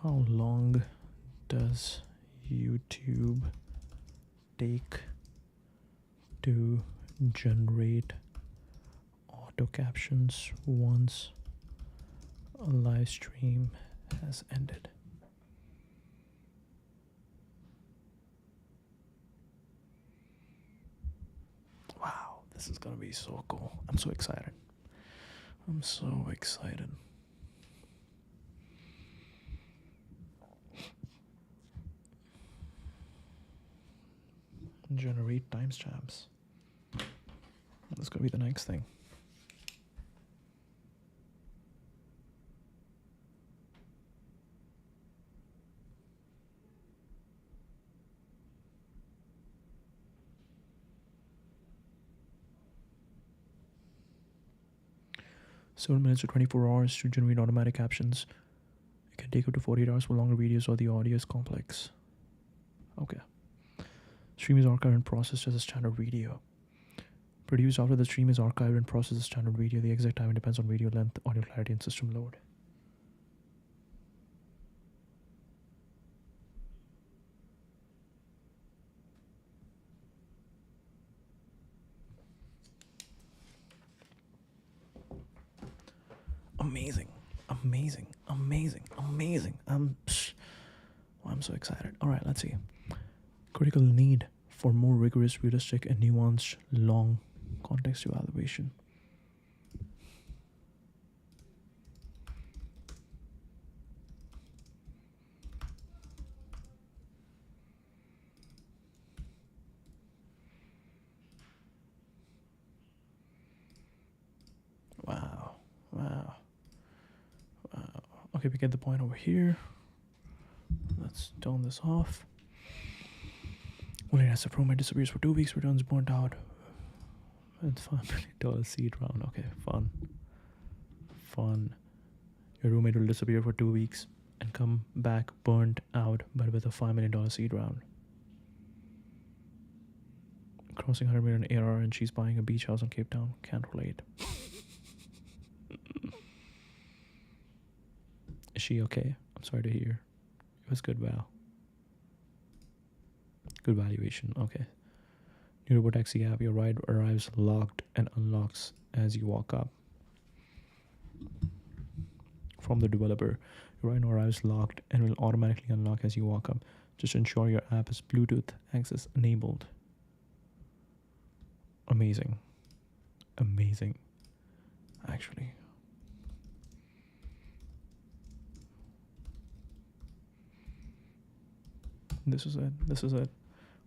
How long does YouTube take to generate auto captions once a live stream has ended? Wow, this is gonna be so cool. I'm so excited. I'm so excited. Generate timestamps. That's gonna be the next thing. Seven minutes to 24 hours to generate automatic captions. It can take up to 48 hours for longer videos or the audio is complex. Okay. Stream is archived and processed as a standard video. produced after the stream is archived and processed as standard video. The exact time depends on video length, audio clarity, and system load. Amazing, amazing, amazing, amazing. I'm so excited. All right, let's see. Critical need for more rigorous, realistic, and nuanced long context evaluation. Wow, wow, wow. Okay, we get the point over here. Let's turn this off. Willing as a promo disappears for 2 weeks, returns burnt out. It's $5 million seed round. Okay, fun. Fun. Your roommate will disappear for 2 weeks and come back burnt out, but with a $5 million seed round. Crossing 100 million ARR and she's buying a beach house in Cape Town. Can't relate. Is she okay? I'm sorry to hear. It was good val. Good valuation. Okay. New robotaxi app. Your ride arrives locked and unlocks as you walk up. From the developer, your ride arrives locked and will automatically unlock as you walk up. Just ensure your app is Bluetooth access enabled. Amazing. Amazing. Actually. This is it. This is it.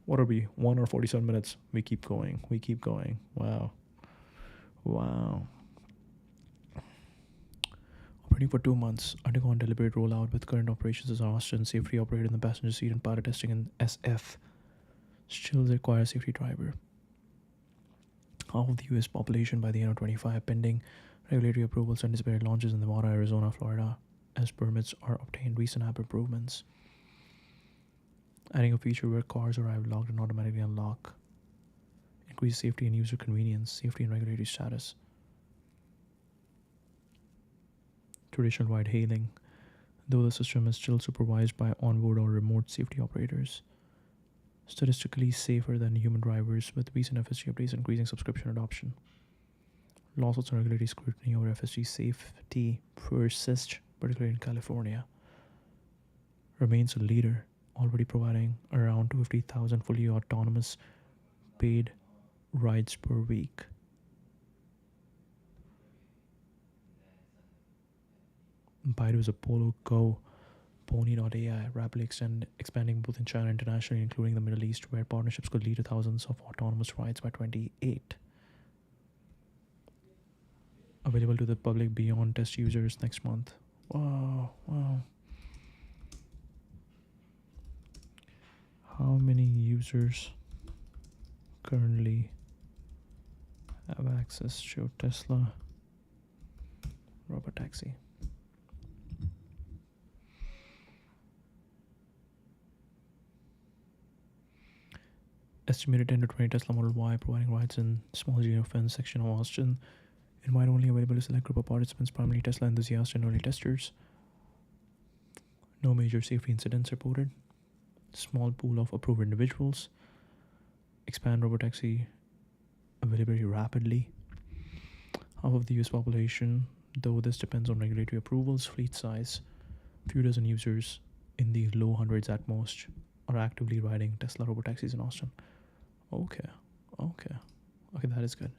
What are we? 1 or 47 minutes. We keep going. We keep going. Wow. Wow. Operating for 2 months. Undergone deliberate rollout with current operations as Austin. Safety operated in the passenger seat and pilot testing in SF. Still require a safety driver. Half of the US population by the end of 25 pending regulatory approvals. Anticipated launches in Nevada, Arizona, Florida as permits are obtained. Recent app improvements. Adding a feature where cars arrive locked and automatically unlock. Increase safety and user convenience. Safety and regulatory status. Traditional ride hailing. Though the system is still supervised by onboard or remote safety operators. Statistically safer than human drivers with recent FSG updates increasing subscription adoption. Lawsuits and regulatory scrutiny over FSG safety persist, particularly in California. Remains a leader, already providing around 250,000 fully autonomous paid rides per week. Baidu's Apollo Go, Pony.ai rapidly expanding both in China and internationally, including the Middle East, where partnerships could lead to thousands of autonomous rides by 2028. Available to the public beyond test users next month. Wow, wow. How many users currently have access to Tesla Robotaxi? Estimated 10 to 20 Tesla Model Y providing rides in small geofence section of Austin. Invite only available to select group of participants, primarily Tesla enthusiasts and early testers. No major safety incidents reported. Small pool of approved individuals. Expand robotaxi availability rapidly. Half of the US population, though this depends on regulatory approvals, fleet size, few dozen users in the low hundreds at most are actively riding Tesla robotaxis in Austin. Okay, that is good.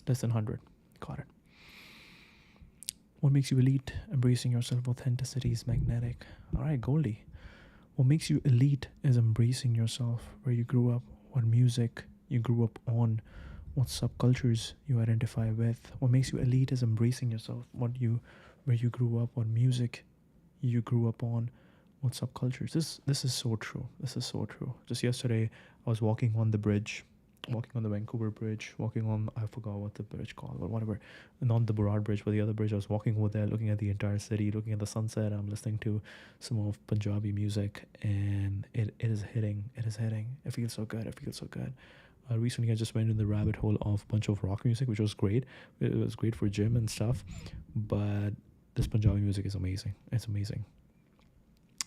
Less than 100. Got it. What makes you elite? Embracing yourself. Authenticity is magnetic. All right, Goldie. What makes you elite is embracing yourself, where you grew up, what music you grew up on, what subcultures you identify with. What makes you elite is embracing yourself, where you grew up, what music you grew up on, what subcultures. This is so true. This is so true. Just yesterday, I was walking on the bridge, walking on the Vancouver Bridge, walking on, I forgot what the bridge called, but whatever. Not the Burrard Bridge, but the other bridge. I was walking over there, looking at the entire city, looking at the sunset. I'm listening to some of Punjabi music, and it is hitting. It is hitting. It feels so good. It feels so good. Recently I just went in the rabbit hole of a bunch of rock music, which was great. It was great for gym and stuff, but this Punjabi music is amazing. It's amazing.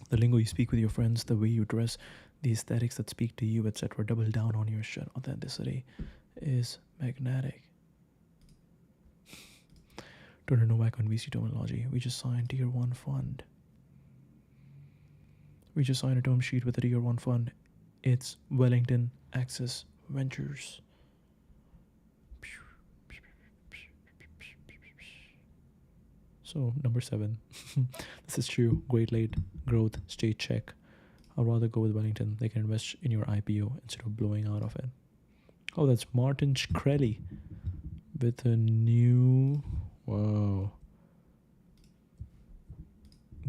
The lingo you speak with your friends, the way you dress, the aesthetics that speak to you, etc. Double down on your shit. Authenticity is magnetic. Turner Novak on VC terminology. We just signed Tier 1 fund. We just signed a term sheet with a Tier 1 fund. It's Wellington Access Ventures. So, number 7. This is true. Great late growth, stay check. I'd rather go with Wellington. They can invest in your IPO instead of blowing out of it. Oh, that's Martin Shkreli with a new... Whoa.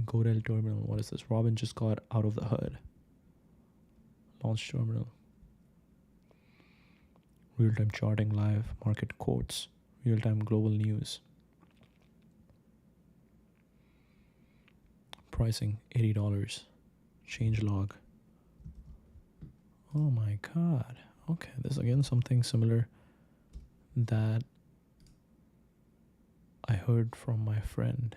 Godel terminal. What is this? Robin just got out of the hood. Launch terminal. Real-time charting, live market quotes, real-time global news. Pricing $80. Change log. Oh my god. Okay, this is again something similar that I heard from my friend.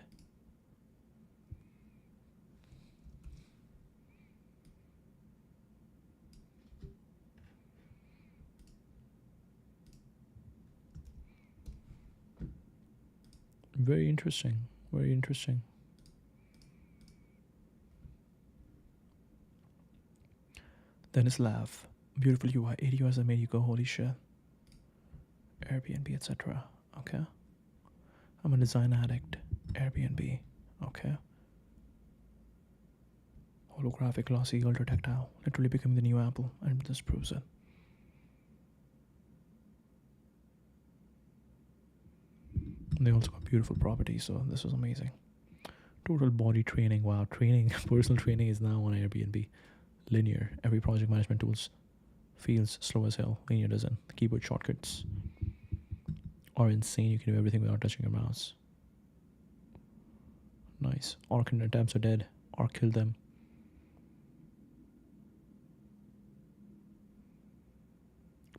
Very interesting. Very interesting. Dennis Lav. Beautiful UI. 80 hours I made you go, holy shit. Airbnb, etc. Okay. I'm a design addict. Airbnb. Okay. Holographic, glossy, ultra tactile. Literally becoming the new Apple. And this proves it. They also got beautiful properties, so this was amazing. Total body training. Wow, training, personal training is now on Airbnb. Linear. Every project management tools feels slow as hell. Linear doesn't. The keyboard shortcuts are insane. You can do everything without touching your mouse. Nice. Arc and tabs are dead. Arc killed them.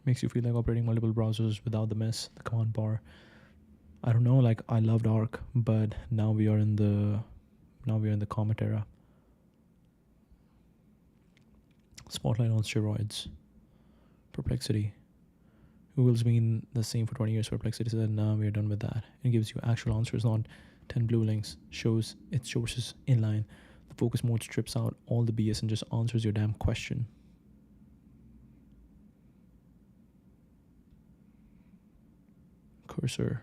Makes you feel like operating multiple browsers without the mess. The command bar. I don't know, like I loved Arc, but now we are in the Comet era. Spotlight on steroids. Perplexity. Google's been the same for 20 years. Perplexity said, nah, we're done with that. It gives you actual answers, not 10 blue links. Shows its sources inline. The focus mode strips out all the BS and just answers your damn question. Cursor.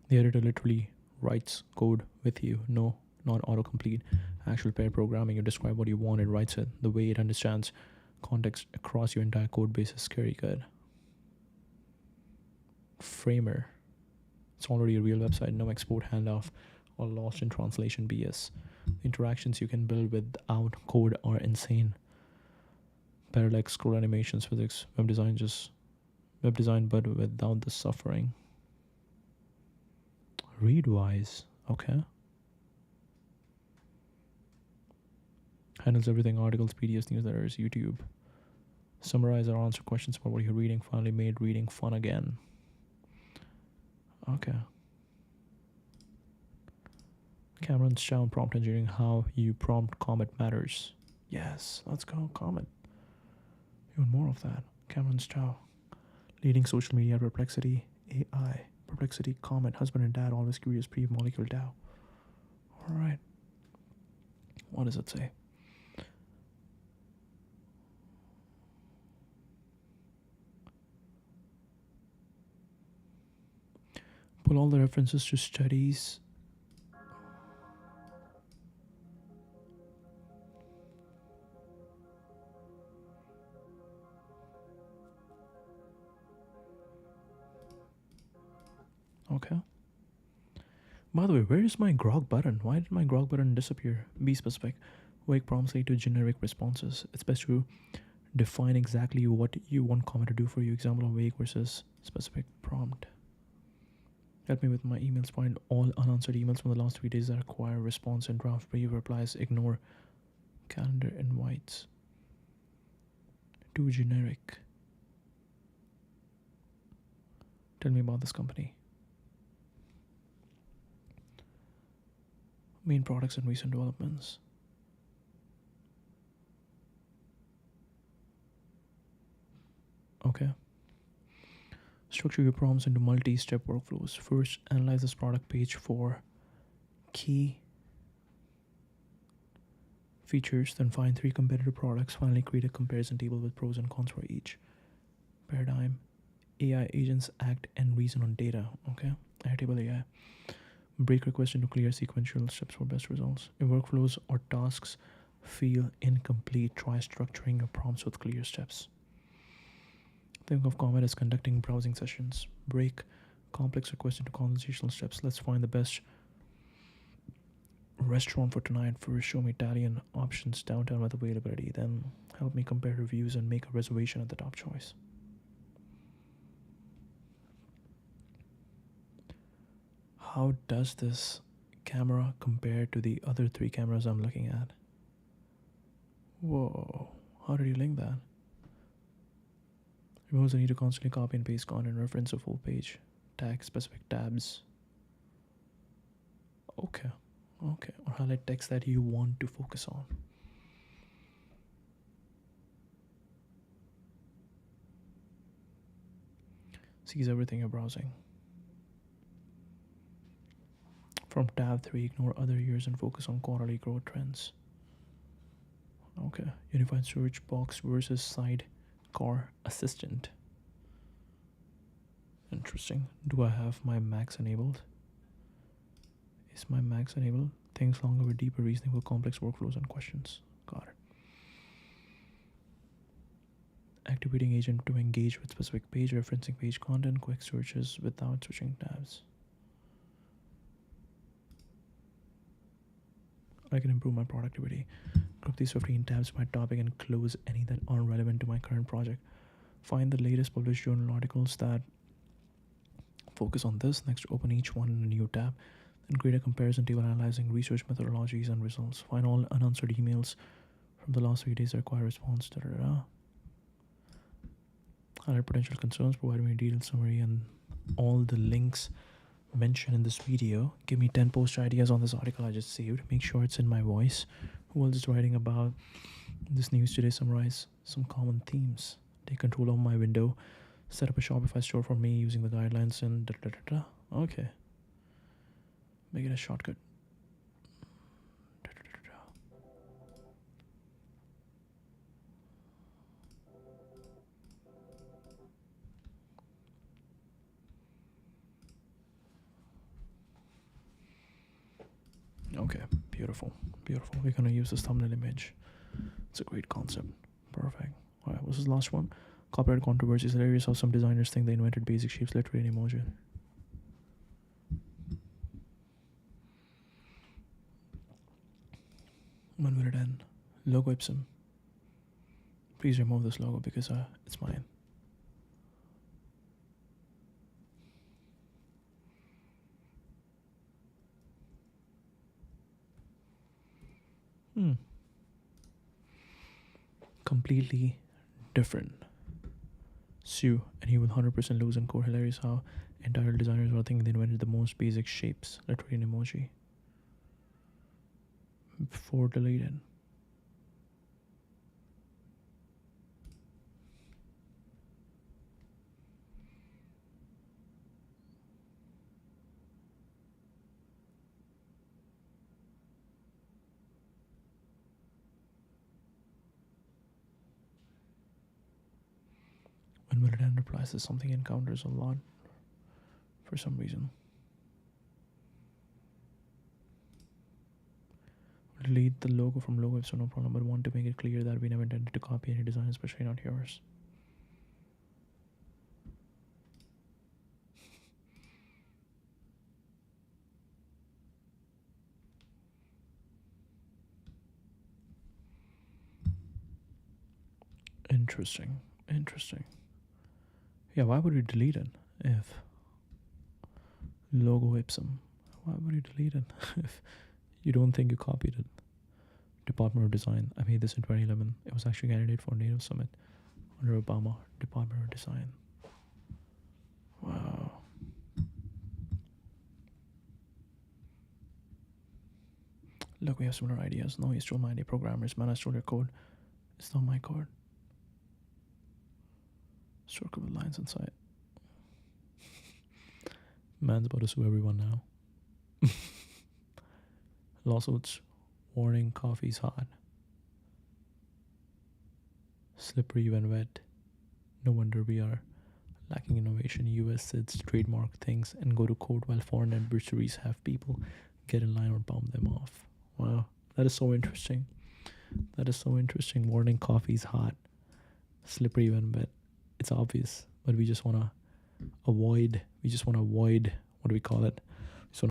The editor literally writes code with you. No, not autocomplete. Actual pair programming. You describe what you want, it writes it. The way it understands context across your entire code base is scary good. Framer. It's already a real website. No export handoff or lost in translation BS. The interactions you can build without code are insane. Parallax, scroll animations, physics, web design but without the suffering. Readwise. Okay. Handles everything, articles, PDFs, newsletters, YouTube. Summarize or answer questions about what you're reading. Finally made reading fun again. Okay. Cameron's Chow prompt engineering. How you prompt Comet matters. Yes, let's go Comet. You want more of that. Cameron's Chow. Leading social media, Perplexity, AI. Perplexity, Comet, husband and dad, always curious, pre-molecule DAO. Alright. What does it say? Pull all the references to studies. Okay. By the way, where is my grok button? Why did my grok button disappear? Be specific. Wake prompts lead to generic responses. It's best to define exactly what you want Comet to do for you. Example of wake versus specific prompt. Help me with my emails. Find all unanswered emails from the last 3 days that require response and draft preview replies. Ignore calendar invites. Too generic. Tell me about this company. Main products and recent developments. Okay. Structure your prompts into multi-step workflows. First, analyze this product page for key features, then find 3 competitor products. Finally, create a comparison table with pros and cons for each. Paradigm. AI agents act and reason on data. Okay. Airtable AI. Break request into clear sequential steps for best results. If workflows or tasks feel incomplete, try structuring your prompts with clear steps. Think of Comet as conducting browsing sessions. Break complex requests into conversational steps. Let's find the best restaurant for tonight. First, show me Italian options downtown with availability. Then help me compare reviews and make a reservation at the top choice. How does this camera compare to the other 3 cameras I'm looking at? Whoa, how did you link that? Removes the need to constantly copy and paste content, reference a full page, tag specific tabs. Okay, or highlight text that you want to focus on. Sees everything you're browsing. From tab 3, ignore other years and focus on quarterly growth trends. Okay, unified search box versus sidecar assistant. Interesting. Do I have my max enabled? Is my max enabled? Thinks longer with deeper reasoning for complex workflows and questions. Got it. Activating agent to engage with specific page, referencing page content, quick searches without switching tabs. I can improve my productivity. Group these 15 tabs by topic and close any that aren't relevant to my current project. Find the latest published journal articles that focus on this. Next, open each one in a new tab. Then create a comparison table analyzing research methodologies and results. Find all unanswered emails from the last 3 days that require response. Highlight potential concerns, provide me a detailed summary and all the links mentioned in this video. Give me 10 post ideas on this article I just saved. Make sure it's in my voice. Who else is writing about this news today? Summarize some common themes. Take control of my window. Set up a Shopify store for me using the guidelines and Okay. Make it a shortcut. Okay, beautiful. We're gonna use this thumbnail image. It's a great concept. Perfect. All right, what's this last one? Copyright controversy. It's hilarious how some designers think they invented basic shapes, literally an emoji. When will it end? Logo Ipsum. Please remove this logo because it's mine. Completely different. Sue, and he will 100% lose in core. Hilarious how entire designers were thinking they invented the most basic shapes, literally an emoji. Before deleted. When will it end replies is something encounters a lot for some reason. Delete the logo from logo if so, no problem, but want to make it clear that we never intended to copy any design, especially not yours. Interesting. Yeah, why would you delete it if logo Ipsum? Why would you delete it if you don't think you copied it? Department of Design. I made this in 2011. It was actually a candidate for NATO Summit under Obama. Department of Design. Wow. Look, we have similar ideas. No, you stole my idea. Programmers, man, I stole your code. It's not my code. Circle with lines inside. Man's about to sue everyone now. Lawsuits. Warning, coffee's hot. Slippery when wet. No wonder we are lacking innovation. US sits trademark things and go to court while foreign adversaries have people get in line or bomb them off. Wow, that is so interesting. That is so interesting. Warning, coffee's hot. Slippery when wet. It's obvious, but we just want to avoid, what do we call it?